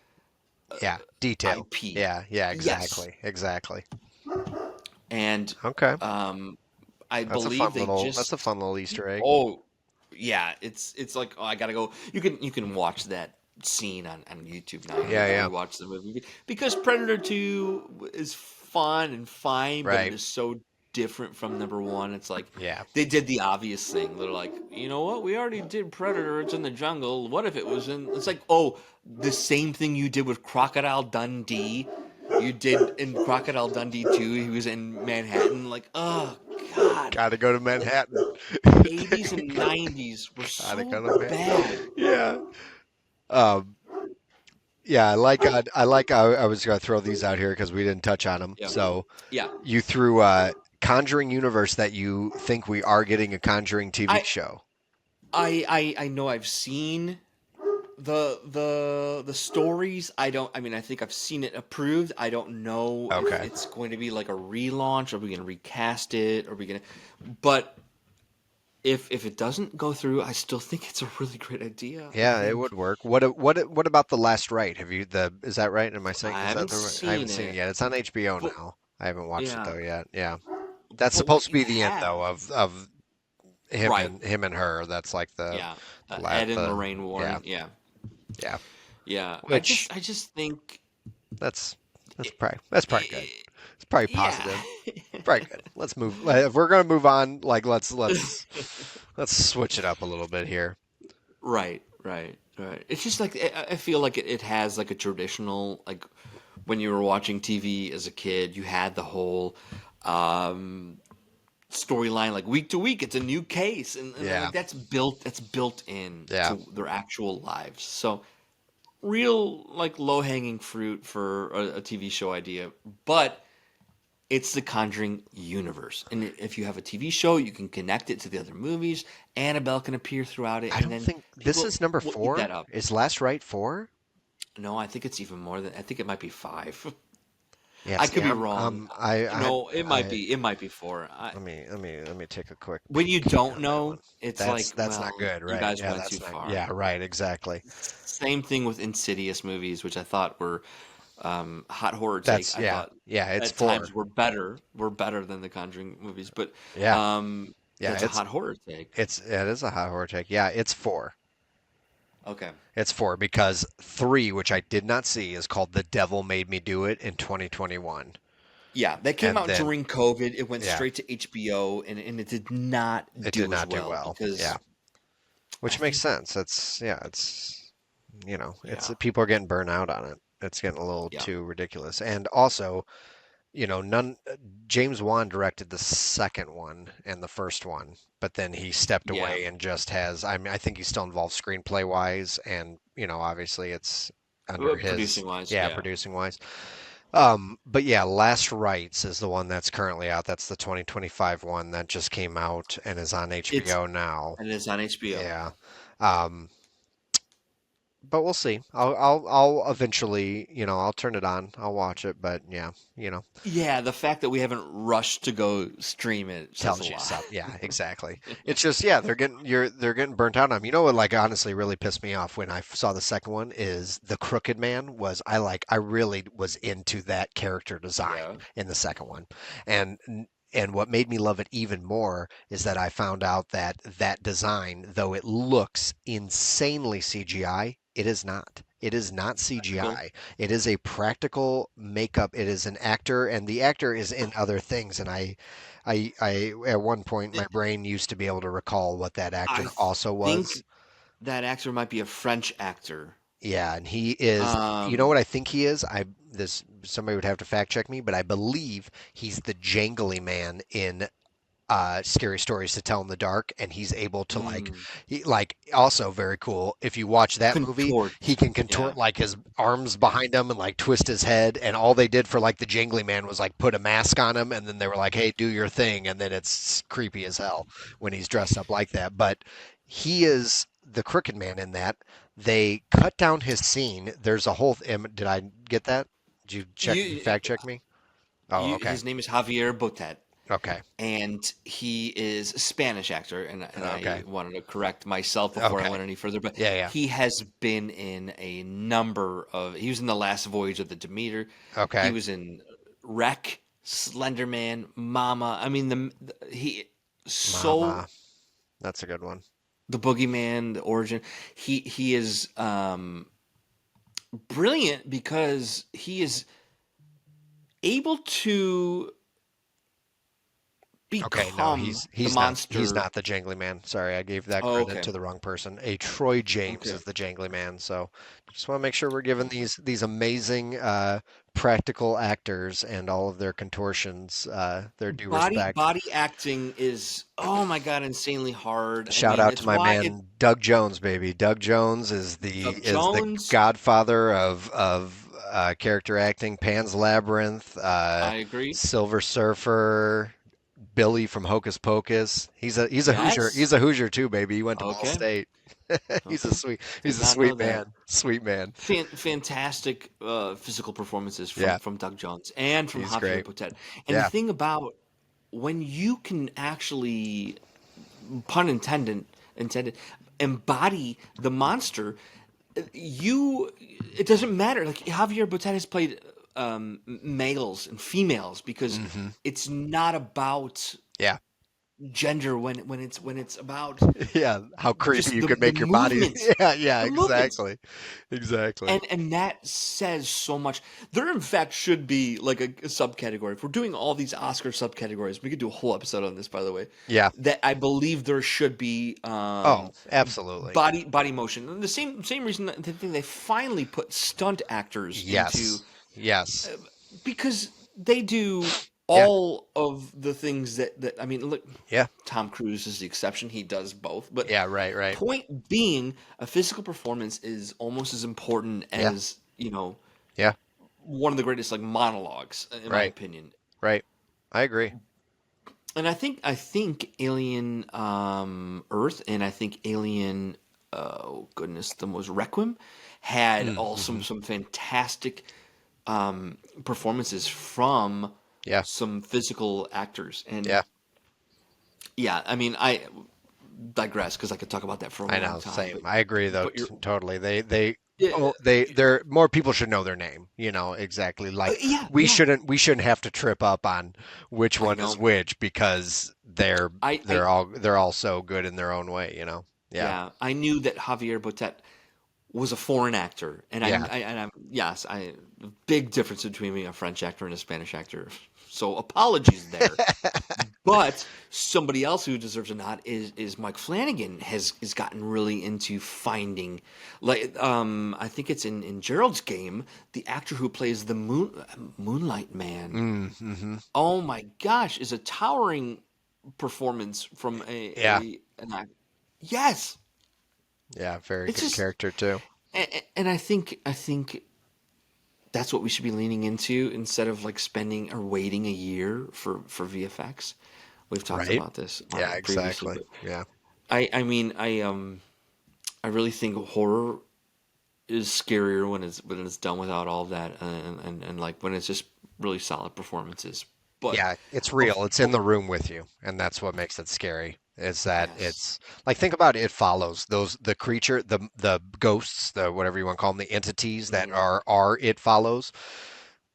Yeah. Detail. IP. Yeah. Yeah. Yes, Exactly. Exactly. and Okay. um, I That's a believe fun they little. That's a just. fun little Easter egg. Oh, yeah, it's like, oh, I gotta go. You can watch that scene on YouTube now. You don't Yeah. need to Yeah. rewatch the movie because Predator 2 is fun and fine, but it Right. is so different from number one. It's like Yeah. they did the obvious thing. They're like, you know what? We already did Predator. It's in the jungle. What if it was in? It's like, oh, the same thing you did with Crocodile Dundee. You did in Crocodile Dundee 2. He was in Manhattan. Like, oh God, Gotta go to Manhattan. 80s and 90s were Gotta so go to Man. bad. Yeah. Um. Yeah. I was gonna throw these out here because we didn't touch on them. Yeah. So Yeah. you threw Conjuring universe that you think we are getting a Conjuring TV I show. I know I've seen the stories. I mean, I think I've seen it approved. I don't know if Okay. it's going to be like a relaunch. Are we going to recast it? Are we going to, but if it doesn't go through, I still think it's a really great idea. I Yeah, it would think work. What about The Last Right? Have you the is that right? Am I saying I is that haven't the I haven't seen seen it it, yet. It's on HBO but now. I haven't watched it yeah, though yet. Yeah. That's but supposed what to you be the end though have, of right? him and her. That's like Yeah, Ed and the Lorraine yeah, Warren. Yeah, yeah. yeah. I Which just I just think. that's It, that's probably good. it, It's probably yeah. positive. Probably good. Let's move. If we're gonna move on, like let's switch it up a little bit here. Right, right, right. It's just like I feel like it has like a traditional, like when you were watching TV as a kid, you had the whole um, storyline, like week to week, it's a new case, and Yeah, like that's built in yeah. to their actual lives. So real like low hanging fruit for a TV show idea, but it's the Conjuring universe. And if you have a TV show, you can connect it to the other movies. Annabelle can appear throughout it, I and don't then think this people is number will eat that 4. up. Is Last Right 4? No, I think it's even more than. I think it might be five. Yeah, I see, could be wrong. No, it might I be. It might be four. let me take a quick When you peek don't on that one. know, it's like, That's not well, good, you right? guys Yeah, went too that's not. far. Yeah, right, exactly. Same thing with Insidious movies, which I thought were hot horror take. That's I yeah, thought yeah. It's at times 4. were better than the Conjuring movies, but Yeah, um, yeah. that's a hot horror take. It is a hot horror take. Yeah, it's 4. Okay. It's 4 because 3, which I did not see, is called The Devil Made Me Do It in 2021, Yeah, that came and out then during COVID. It went yeah, straight to HBO, and it did not it did do as not do well well. Yeah, because I which makes think, sense. It's yeah, it's it's yeah, people are getting burnt out on it. It's getting a little yeah, too ridiculous, and also none. James Wan directed the second one and the first one, but then he stepped yeah. away and just has. I mean, I think he's still involved screenplay wise, and obviously it's under his Producing wise, yeah yeah. producing wise. But yeah, Last Rites is the one that's currently out. That's the 2025 one that just came out and is on It's HBO now. and it's on HBO. Yeah. Um, but we'll see. I'll eventually, I'll turn it on. I'll watch it, but yeah, Yeah, the fact that we haven't rushed to go stream it says a tells you lot. something. Yeah, exactly. It's just yeah, they're getting burnt out on 'em. You know what like honestly really pissed me off when I saw the second one is the Crooked Man was I really was into that character design Yeah. in the second one. And and what made me love it even more is that I found out that that design, though it looks insanely CGI, it is not. It is not Practical. CGI. It is a practical makeup. It is an actor, and the actor is in other things. And I at one point my brain used to be able to recall what that I actor also was. think that actor might be a French actor. Yeah, and he is, you know Um, what I think he is? Somebody would have to fact check me, but I believe he's the jangly man in scary stories to tell in the dark, and he's able to Mm. like also very cool. If you watch that movie, he Contort. can Yeah. contort like his arms behind him and like twist his head. And all they did for like the Jingly Man was like put a mask on him, and then they were like, "Hey, do your thing," and then it's creepy as hell when he's dressed up like that. But he is the Crooked Man in that. They cut down his scene. There's a whole. Did I get that? Did you check You, fact check me? Oh, okay. his name is Javier Botet, Okay. and he is a Spanish actor, and I Okay. wanted to correct myself before I Okay. went any further, but Yeah, yeah. he has been in a number of. He was in the Last Voyage of the Demeter. He Okay. was in Wreck, Slender Man, Mama. I mean he so Mama. That's a good one. the Boogeyman, the origin. He is brilliant because he is able to Okay, no, become the he's monster. not the Jangly Man. Sorry, I gave that Oh, credit okay. to the wrong person. A Troy James Okay. is the Jangly Man. So just want to make sure we're giving these amazing practical actors and all of their contortions their due respect. Body acting is, oh my God, insanely hard. I Shout mean, out to it's my why it man Doug Jones, baby. Doug Jones Doug is the Jones. godfather of character acting. Pan's Labyrinth, I agree. Silver Surfer, Billy from Hocus Pocus. He's a Hoosier. Yes. He's a Hoosier too, baby. He went to Ball Okay. State. Okay. He's Did a not know sweet that. man. Sweet man. Fantastic physical performances Yeah, from Doug Jones and from he's Javier great. Botet. And the Yeah. thing about when you can actually, pun intended, embody the monster, you it doesn't matter. Like Javier Botet has played males and females because Hmm. it's not about Yeah. gender when it's about Yeah. How creepy just you could the make your body. movements, Yeah. Yeah. the movements. Exactly. Exactly. And that says so much. There, in fact, should be like a subcategory. If we're doing all these Oscar subcategories, we could do a whole episode on this, by the way. Yeah. That I believe there should be Oh, absolutely. body motion. And the same reason that they finally put stunt actors into Yes. Yes. because they do Yeah. all of the things that I mean, look, Yeah. Tom Cruise is the exception. He does both. But Yeah. Right. Right. point being, a physical performance is almost as important Yeah. as, Yeah. one of the greatest like monologues, in my Right. opinion. Right. I agree. And I think Alien Earth and I think Alien oh goodness, the most Requiem had all Mm-hmm. some fantastic performances from Yeah. some physical actors. And Yeah. yeah, I mean, I digress because I could talk about that for a I long know. time. Same. I agree though. But you're Totally. yeah, Oh, they're more people should know their name. You know exactly. Like yeah, yeah. we shouldn't have to trip up on which I one is know. which because I they're all so good in their own way. You know. Yeah. yeah, I knew that Javier Botet was a foreign actor, and Yeah. I'm yes, big difference between being a French actor and a Spanish actor. So apologies there. But somebody else who deserves a nod is Mike Flanagan has gotten really into finding, like I think it's in Gerald's Game, the actor who plays the Moonlight Man. Mm-hmm. Oh my gosh, is a towering performance from Yeah. an act. Yes, Yeah. Very it's good just character too. and I think that's what we should be leaning into instead of like spending or waiting a year for VFX. We've talked Right. about this Yeah. previously, Exactly. but Yeah. I mean I really think horror is scarier when it's done without all that and like when it's just really solid performances. But Yeah, it's bef- real. It's in bef- the room with you, and that's what makes it scary. Is that yes, it's like think about It Follows. Those the creature, the ghosts, the whatever you want to call them, the entities that hmm are It Follows.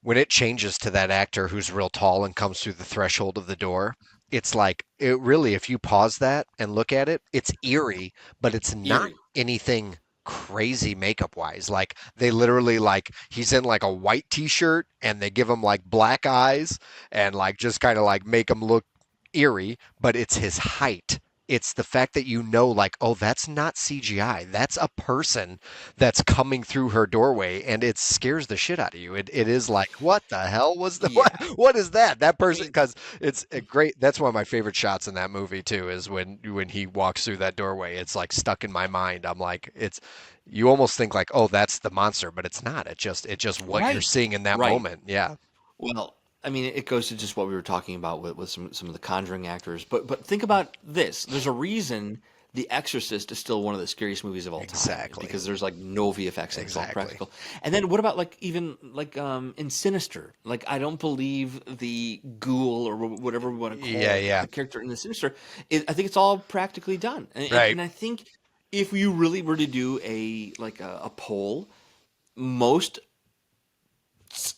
When it changes to that actor who's real tall and comes through the threshold of the door, it's like it really, if you pause that and look at it, it's eerie, but it's not eerie. anything crazy makeup wise. Like they literally like he's in like a white t-shirt and they give him like black eyes and like just kind of like make him look eerie, but it's his height it's the fact that like, oh, that's not CGI. That's a person that's coming through her doorway, and it scares the shit out of you. It is like, what the hell was the Yeah. what is that? That I person, mean, because it's a great. That's one of my favorite shots in that movie too. Is when he walks through that doorway. It's like stuck in my mind. I'm like, it's you almost think like, oh, that's the monster, but it's not. It's just what you're right. seeing in that Right. moment. Yeah, Well, I mean, it goes to just what we were talking about with some of the Conjuring actors. But think about this. There's a reason The Exorcist is still one of the scariest movies of all time exactly, because there's like no VFX and it's all exactly. practical. And then what about like even like in Sinister? Like I don't believe the ghoul or whatever we want to Yeah, call yeah, the character in the Sinister. I think it's all practically done. right. And I think if you really were to do a poll, most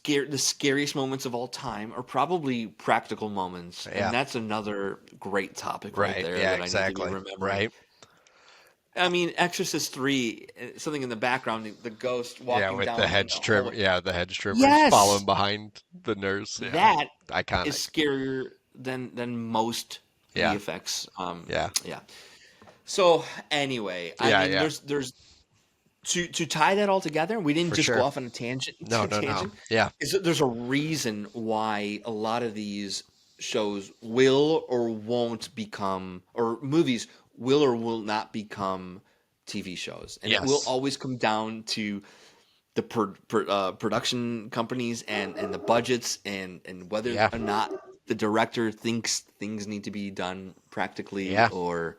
the scariest moments of all time are probably practical moments, and Yeah, that's another great topic right right. there Yeah, that I need to be exactly. remembering. Right. I mean, Exorcist 3, something in the background, the ghost Yeah, walking with the down the hedge trim. hallway. Yeah, the hedge trimmers Yes, following behind the nurse. Yeah, that is iconic. scarier than most Yeah, VFX. yeah, Yeah. So anyway, I yeah, mean, yeah, there's to tie that all together, we didn't for just go sure. off on a tangent. No, no, no. Tangent Yeah, is that there's a reason why a lot of these shows will or won't become, or movies will or will not become TV shows, and it will yes, always come down to the production companies and the budgets and whether yeah, or not the director thinks things need to be done practically yeah, or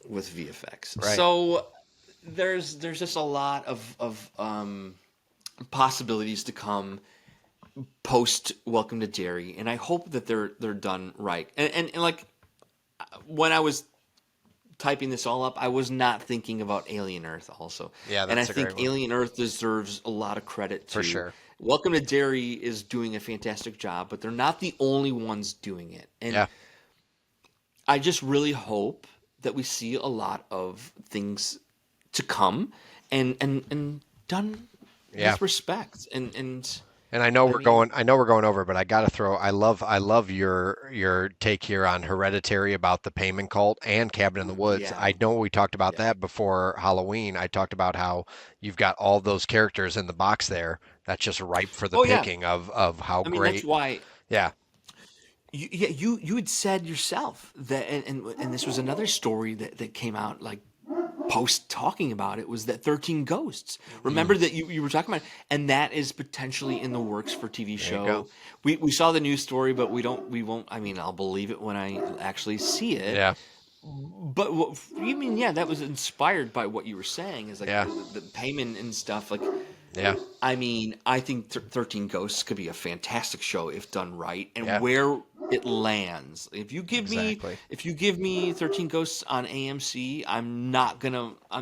with VFX. right. So there's just a lot of possibilities to come post Welcome to Derry, and I hope that they're done right. And like when I was typing this all up, I was not thinking about Alien Earth also, Yeah, and I that's a great think one Alien Earth deserves a lot of credit for too. sure. Welcome to Derry is doing a fantastic job, but they're not the only ones doing it, and Yeah, I just really hope that we see a lot of things to come and done yeah. with respect and And I know I we're mean going I know we're going over, but I gotta throw I love your take here on Hereditary about the payment cult and Cabin in the Woods. yeah, I know we talked about yeah, that before Halloween. I talked about how you've got all those characters in the box there. That's just ripe for the oh yeah, picking of how I mean that's great. why Yeah, you had said yourself that and this was another story that came out like post talking about it was that 13 Ghosts. mm, Remember that you were talking about, and that is potentially in the works for TV there you go. show. We saw the news story, but we won't. I mean, I'll believe it when I actually see it. Yeah, But what you mean? Yeah, that was inspired by what you were saying. Is like yeah, the payment and stuff. Like, yeah, I mean, I think 13 Ghosts could be a fantastic show if done right, and yeah, where it lands. exactly. If you give me 13 Ghosts on AMC, I'm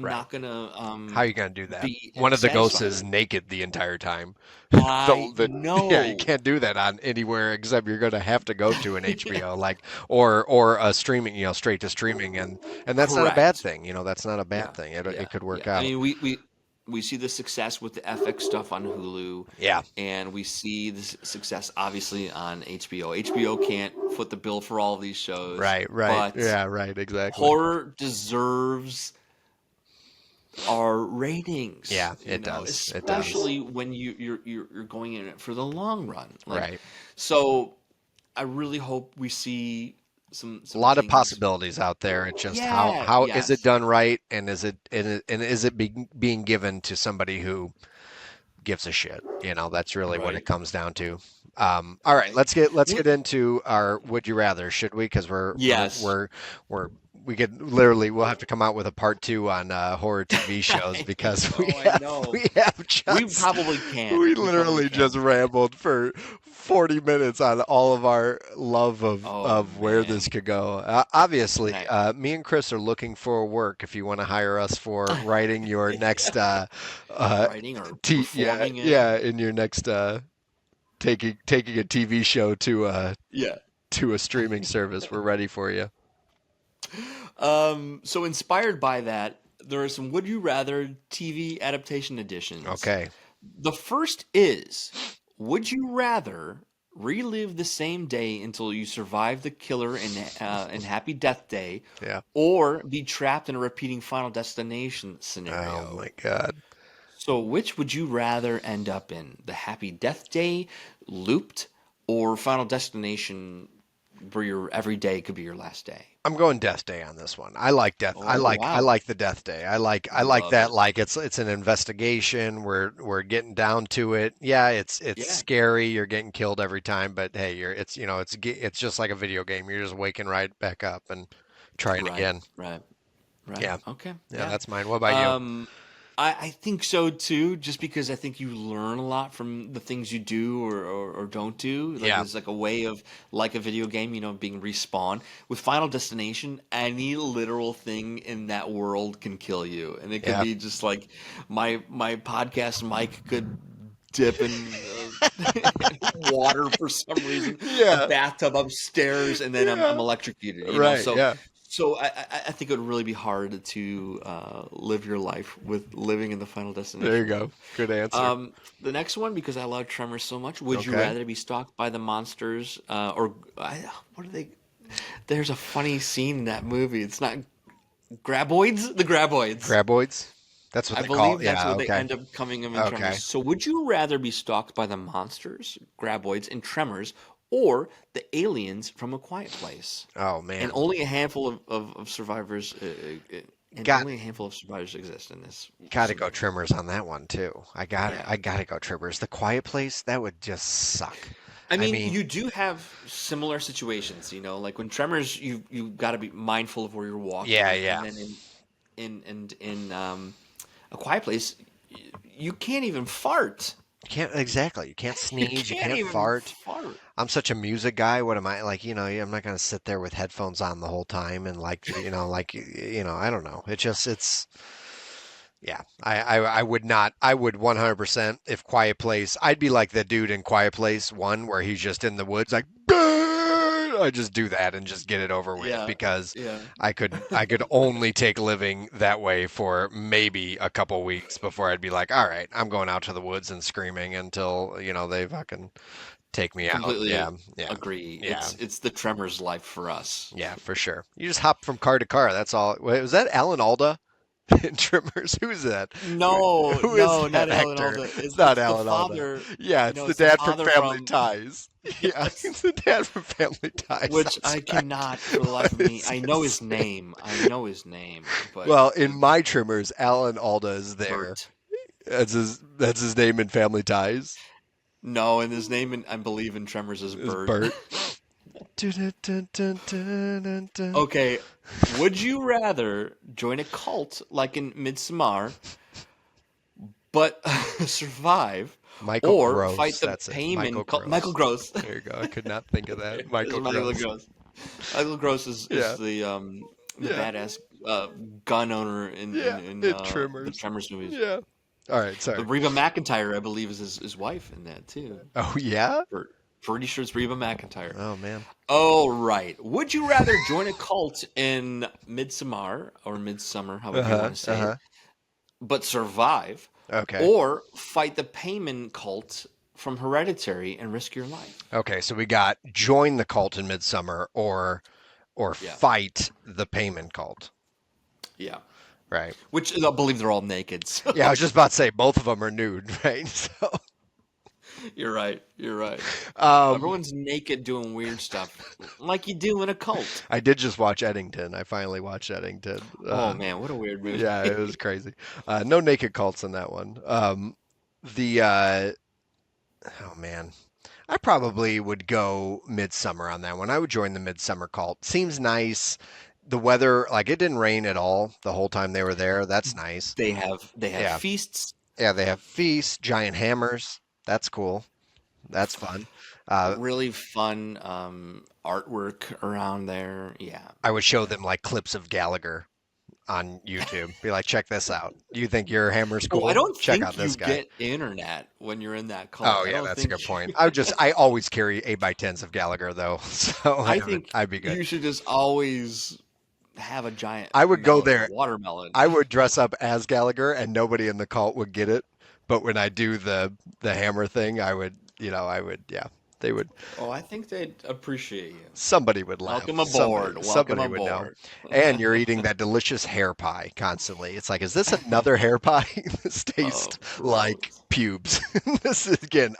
Right. not gonna How are you gonna do that? be One of the ghosts satisfied. is naked the entire time. I Yeah, you know, can't do that on anywhere except you're gonna have to go to an HBO like or a streaming, straight to streaming, and that's not a bad correct. thing. That's not a bad Yeah, thing. yeah, It could yeah. work I out. mean, we see the success with the FX stuff on Hulu, Yeah. and we see the success obviously on HBO. HBO can't foot the bill for all of these shows, Right, right. but Yeah, right, exactly. horror deserves our ratings. Yeah, it does. It does. Especially when you're going in it for the long run. Like, Right. so I really hope we see A some lot of things. possibilities out there. It's just Yeah, how is it yes, done right, and is it being given to somebody who gives a shit. That's really what it right, comes down to. All right, right. let's get into our would you rather, should we? Because Yes. we're we could literally we'll have to come out with a part two on horror TV shows I because know, I know. we have We just probably can. we We probably literally just can. rambled for 40 minutes on all of our love Oh of where man. this could go. Obviously, And I me and Chris are looking for work if you want to hire us for writing your next uh, writing or yeah, performing it. yeah, in your next taking a TV show Yeah. to a streaming service. We're ready for you. So inspired by that, there are some Would You Rather TV adaptation editions. Okay. The first is Would you rather relive the same day until you survive the killer and Happy Death Day, Yeah. or be trapped in a repeating Final Destination Oh my scenario. God. So, which would you rather end up in? The Happy Death Day looped, or Final Destination where your every day could be your last day? I'm going Death Day on this one. I like Death. I Oh, like I wow. like the Death Day. I like Love that. it. Like it's an investigation. We're getting down to it. Yeah, it's Yeah. scary. You're getting killed every time, but hey, you're it's you know it's just like a video game. You're just waking right back up and trying Right, again. right, right. Yeah, Okay, yeah, yeah. that's mine. What about you? Um, I think so too, just because I think you learn a lot from the things you do or don't do. Like Yeah, there's like a way of like a video game, being respawned. With Final Destination, any literal thing in that world can kill you. And it could yeah, be just like my podcast mic could dip in water for some reason, a yeah, bathtub upstairs, and then I'm yeah. electrocuted, Right. so Yeah. so I think it would really be hard to live your life with living in the Final There you Destination go. world. Good answer. The next one, because I love Tremors so much, would you Okay. rather be stalked by the monsters or what are they? There's a funny scene in that movie. It's not graboids, the graboids. Graboids. That's what I they call. believe that's Yeah. what they Okay. end up coming in Okay. Tremors. So, would you rather be stalked by the monsters, graboids, in Tremors, or the aliens from A Quiet Place? Oh And man. only a handful of survivors, and Got only a handful of survivors exist in this Got to go scenario. Trimmers on that one too. Yeah. I got to go Trimmers. The Quiet Place, that would just suck. I I mean, mean, you do have similar situations, like when Tremors, you got to be mindful of where you're yeah, walking, and yeah. then in A Quiet Place, you can't even fart. You can't exactly. You can't You sneeze. You can't can't even fart. fart. I'm such a music guy. What am I like? I'm not gonna sit there with headphones on the whole time and I don't know. It's yeah. I would not. I would 100% if Quiet Place. I'd be like the dude in Quiet Place one where he's just in the woods like. I just do that and just get it over with Yeah, because yeah. I could only take living that way for maybe a couple weeks before I'd be like, all right, I'm going out to the woods and screaming until they fucking take me out. Completely Yeah, yeah, agree. yeah, It's the Tremors life for us. yeah, for sure. You just hop from car to car. That's all. Wait, was that Alan Alda in Trimmers? Who's that? Who, No, who is no, that not Alan actor? Alda. It's It's not it's the Alan Alda. father. Yeah, it's the It's the dad from father Family from Ties. Yeah, yes, it's the dad from Family Ties. which That's I right. cannot for the life What of me. is I know his his name? name. I know his name, but Well, in my Trimmers, Alan Alda is there. Bert. That's his name in Family Ties. No, and his name, I believe, in Tremors is Is Bert. Bert. Dun-dun-dun-dun-dun-dun. Okay, would you rather join a cult like in Midsommar, but survive, Michael or fight Gross. the That's it. Michael payment cult? Michael Gross. Gross. There you go. I could not think of that. It's Michael Michael Gross. Gross. Michael Gross is Yeah. the Yeah. badass gun owner Yeah. in It the Trimmers. Tremors movies. Yeah. All right. The Sorry. Reba McEntire, I believe, is his wife in that too. Oh yeah. Or pretty sure it's Reba McEntire. Oh man. Oh right. Would you rather join a cult in Midsommar or Midsummer, Uh however you huh. want to Uh say it, huh. but survive, Okay. or fight the payment cult from Hereditary and risk your life? Okay. So we got join the cult in Midsummer or Yeah, fight the payment cult. yeah. Right. Which I believe they're all naked. Yeah. I So was just about to say both of them are nude. Right. So. you're right. You're right. Um. Everyone's naked doing weird stuff, like you do in a cult. I did just watch Eddington. I finally watched Eddington. Oh man, what a weird Yeah, it was movie. crazy. No naked cults in that one. The oh man, I probably would go Midsummer on that one. I would join the Midsummer cult. Seems nice. The weather, like it didn't rain at all the whole time they were there. That's nice. They have Yeah, feasts, yeah. They have feasts, giant hammers. That's cool. That's fun. Uh, really fun artwork around there. Yeah, I would show yeah. them like clips of Gallagher on YouTube. Be like, check this out. You think your hammer's Oh, I cool? don't Check out think this you guy. get internet when you're in that Oh cult. I yeah, don't that's a think good point. I always carry 8x10s of Gallagher though, so I think I'd be good. you should just always have a giant I would go melon, there. watermelon. I would dress up as Gallagher, and nobody in the cult would get it. But when I do the hammer thing, I would, yeah, They would. Oh, I think they'd appreciate you. Somebody would laugh. Welcome aboard. Welcome Somebody would know. aboard. And you're eating that delicious hair pie constantly. It's like, is this another hair pie? This tastes Oh, like gross. pubes. This is again,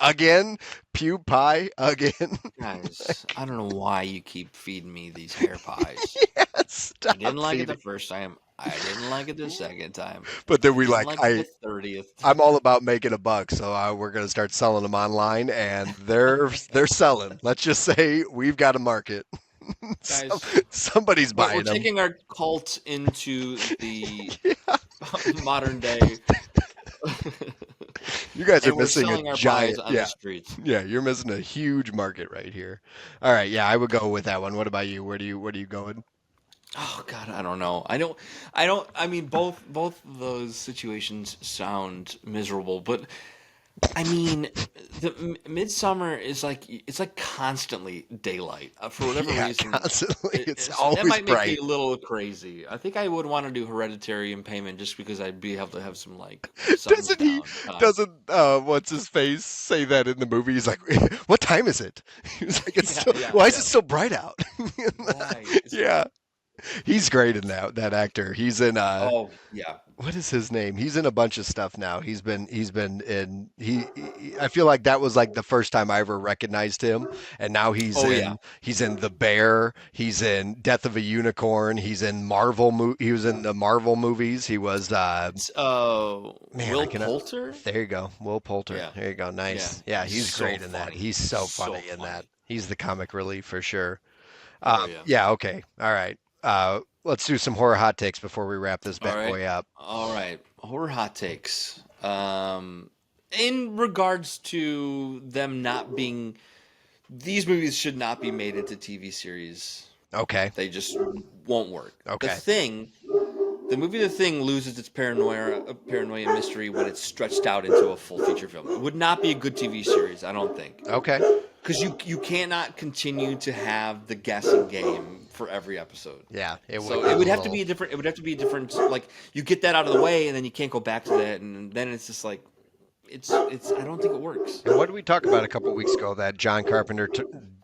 pube pie again. Guys, I don't know why you keep feeding me these hair pies. Yes, I didn't stop like it the feeding. first time. I didn't like it the second time. But then I we didn't like, like it the 30th. I'm all about making a buck, so we're gonna start selling them online, and they're selling. Let's just say we've got a market. Some, Guys, somebody's we're buying them. taking our cult into the Yeah. modern day, You guys are and we're missing a selling our pies giant. on the Yeah, streets. yeah, you're missing a huge market right here. All right, yeah, I would go with that one. What about you? Where do you going? Oh God, I don't know. I don't. I mean, both of those situations sound miserable, but I mean, the Midsummer is like it's like constantly daylight for whatever Yeah, reason. constantly. It's That always might make me bright. a little crazy. I think I would want to do Hereditary in payment just because I'd be able to have some like sun's Doesn't he? down time. Doesn't what's his face say that in the movie? He's like, "What time is it?" He's like, "It's Yeah, still. yeah, Why is it yeah. still bright out?" Right. Yeah, he's great in that actor. He's in Oh yeah. what is his name? He's in a bunch of stuff now. He's been in I feel like that was like the first time I ever recognized him, and now Oh yeah. he's in The Bear, he's in Death of a Unicorn, he was in the Marvel movies. He was It's man, I Will cannot. Poulter. There you go. Will Poulter. Yeah. There you go. Yeah. Nice. Yeah, He's he's so great in that. funny. He's so So funny in that. funny. He's the comic relief for sure. Oh yeah. Yeah, okay. All right. Let's do some horror hot takes before we wrap this All bad right. boy up. All right. Horror hot takes. In regards to them not being, these movies should not be made into TV series. Okay. They just won't work. Okay. The movie The Thing loses its paranoia and mystery when it's stretched out into a full feature film. It would not be a good TV series, I don't think. Okay. Because you cannot continue to have the guessing game for every episode. Yeah, it would So get it a would have to little. be a different. It would have to be a different. Like you get that out of the way, and then you can't go back to that, and then it's just like, it's. I don't think it works. And what did we talk about a couple weeks ago that John Carpenter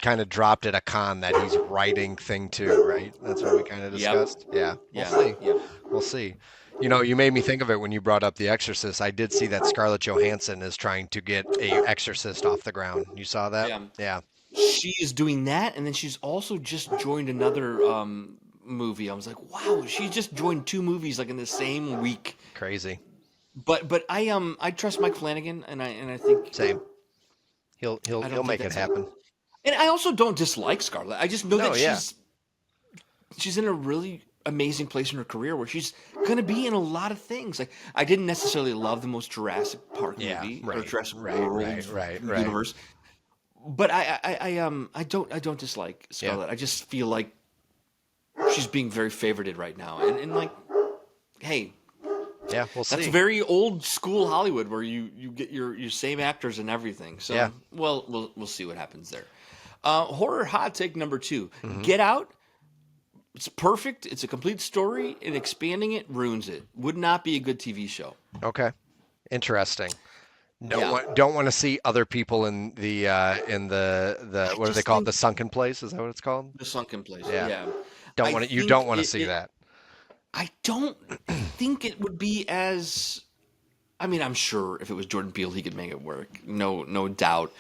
kind of dropped at a con that he's writing Thing 2, right? That's what we kind of Yep. discussed. Yeah, we'll Yeah. see. Yep. We'll see. You know, you made me think of it when you brought up The Exorcist. I did see that Scarlett Johansson is trying to get a Exorcist off the ground. You saw that? Yeah. Yeah. She is doing that, and then she's also just joined another movie. I was like, wow, she just joined two movies like in the same week. Crazy. But I trust Mike Flanagan, and I think Same. He'll I he'll don't think make it that's happen. and I also don't dislike Scarlett. I just know No, that yeah. she's in a really amazing place in her career where she's gonna be in a lot of things. Like I didn't necessarily love the most Jurassic Park Yeah, movie or right. Jurassic Right, World right. universe, but I don't dislike Yeah. Scarlett. I just feel like she's being very favorited right now, and like, hey, Yeah, we'll that's see. very old school Hollywood where you get your same actors and everything. So Yeah. well, we'll see what happens there. Horror hot take number 2: Hmm. Get Out. It's perfect. It's a complete story, and expanding it ruins it. Would not be a good TV show. Okay. Interesting. Yeah. Don't want to see other people in the I what do they just call it? think The sunken place? Is that what it's called? the sunken place. Yeah. Yeah. Don't I want to. You think don't want to see that. I don't think it would be as. I mean, I'm sure if it was Jordan Peele, he could make it work. No doubt,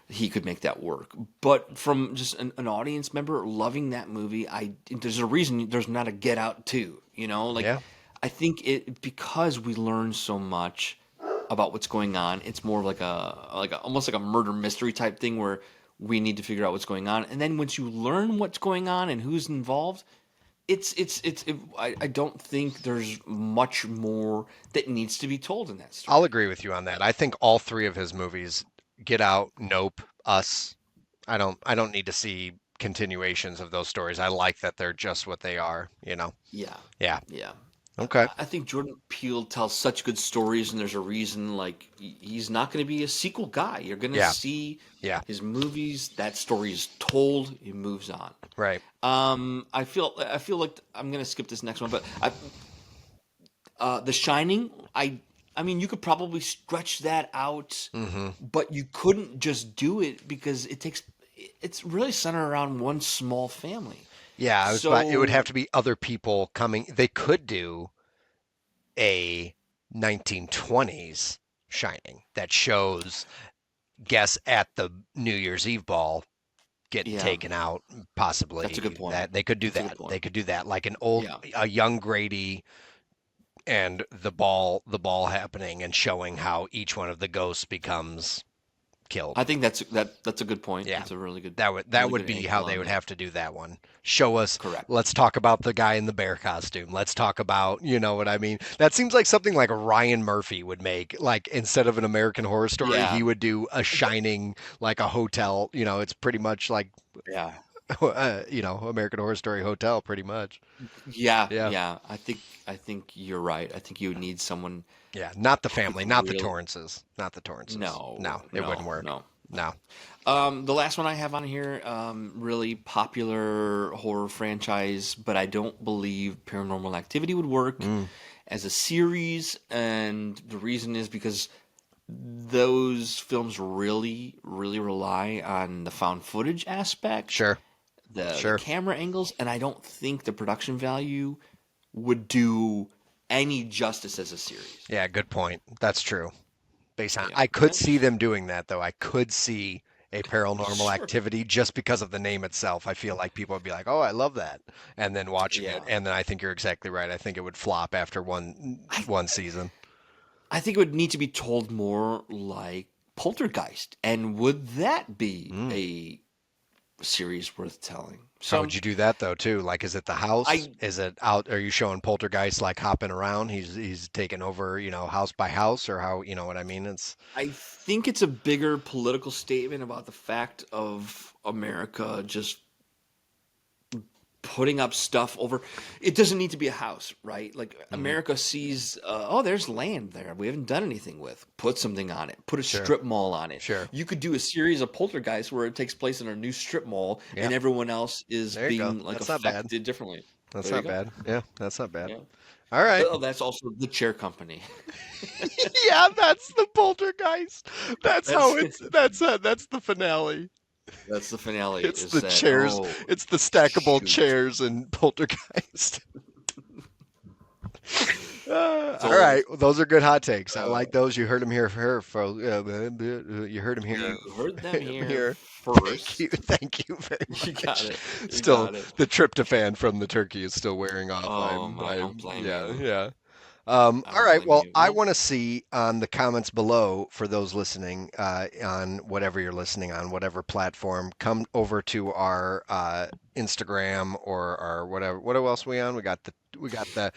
he could make that work. But from just an audience member loving that movie, there's a reason there's not a Get Out 2. You know, like Yeah. I think it because we learn so much about what's going on. It's more like almost like a murder mystery type thing where we need to figure out what's going on, and then once you learn what's going on and who's involved, I don't think there's much more that needs to be told in that I'll story. agree with you on that. I think all three of his movies, Get Out, Nope, Us. I don't need to see continuations of those stories. I like that they're just what they are. You know. Yeah, Yeah. yeah. Okay. I think Jordan Peele tells such good stories, and there's a reason. Like he's not going to be a sequel guy. You're going to Yeah. see Yeah. his movies. That story is told. It moves on. Right. I feel like I'm gonna skip this next one, but The Shining. I I mean, you could probably stretch that out, Hmm. but you couldn't just do it because it's really centered around one small family. Yeah, it would So, have to be other people coming. They could do a 1920s Shining that shows guests at the New Year's Eve ball getting yeah, taken out, that's a good possibly. point. That they could do That's a good that. They point. could do that, like Yeah. a young Grady and the ball happening and showing how each one of the ghosts becomes killed. I think that's a good point. Yeah, That's a that really would good be angle how they on would that. have to do that one. Show us. Correct. Let's talk about the guy in the bear costume. Let's talk about, you know what I mean. That seems like something like Ryan Murphy would make. Like instead of an American Horror Story, Yeah. he would do a Th- Shining, like a hotel. You know, it's pretty much like Yeah. American Horror Story hotel, pretty much. Yeah, Yeah, yeah. I think you're right. I think you would need someone yeah. Not the who family, could not the real Torrances, not the Torrances. No, No, it wouldn't no, work. no. No. The last one I have on here, really popular horror franchise, but I don't believe Paranormal Activity would work Mm, as a series, and the reason is because those films really, really rely on the found footage aspect, sure, the sure. camera angles, and I don't think the production value would do any justice as a series. Yeah, good point. That's true. Based on, Yeah, I and could that's see them doing that though. I could see a paranormal sure. activity just because of the name itself. I feel like people would be like, "Oh, I love that," and then watching it, Yeah, and then I think you're exactly right. I think it would flop after I one season. I think it would need to be told more like Poltergeist, and would that be Mm. a series worth telling? How would So you do that though, too? Like, is it the house? I Is it out? Are you showing Poltergeist like hopping around? He's taking over, house by house, or how? You know what I mean? It's I think it's a bigger political statement about the fact of America just putting up stuff over. It doesn't need to be a house, right? Like mhm. America sees, oh, there's land there we haven't done anything with. Put something on it. Put a Sure, strip mall on it. sure. You could do a series of Poltergeist where it takes place in a new strip mall, Yeah, and everyone else is there you go. being like That's not bad. affected differently. That's There you not go. bad. Yeah, that's not bad. Yeah. All right. Oh, that's also the chair company. Yeah, that's the poltergeist. That's That's how that's the finale. that's the finale. It's Is the that chairs. oh It's the stackable shoot? chairs in poltergeist. All So right, well, those are good hot takes. I uh, like those. You heard them here you heard them you here. heard them here Here. first. Thank you very You got much. it. You Still, got it. the tryptophan from the turkey is still wearing off. Oh, I don't blame Yeah, you. yeah. I All don't right. blame Well, you. I Well, want to see on the comments below for those listening on whatever you're listening on, whatever platform. Come over to our Instagram or our whatever. What else we on? We're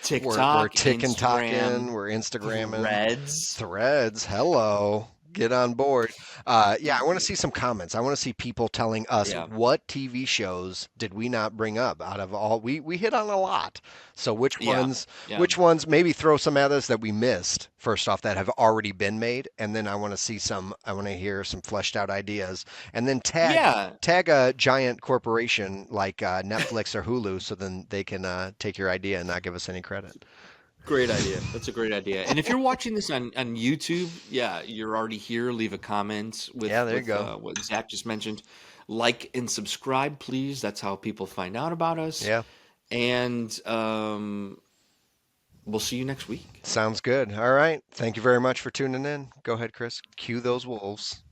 TikTok, ticking talking. Instagram, We're Instagramming. Threads. Threads. Hello. Get on board. Yeah, I want to see some comments. I want to see people telling us Yeah. what TV shows did we not bring up out of all we hit on a lot. So Yeah. Yeah. which ones maybe throw some at us that we missed first off that have already been made, and then I want to hear some fleshed out ideas, and then Yeah. tag a giant corporation like Netflix or Hulu, so then they can take your idea and not give us any credit. Great idea. That's a great idea. And if you're watching this on YouTube, yeah, you're already here. Leave a comment Yeah, there you with go. what Zach just mentioned. Like and subscribe, please. That's how people find out about us. Yeah, And we'll see you next week. sounds good. All right. Thank you very much for tuning in. Go ahead, Chris. Cue those wolves.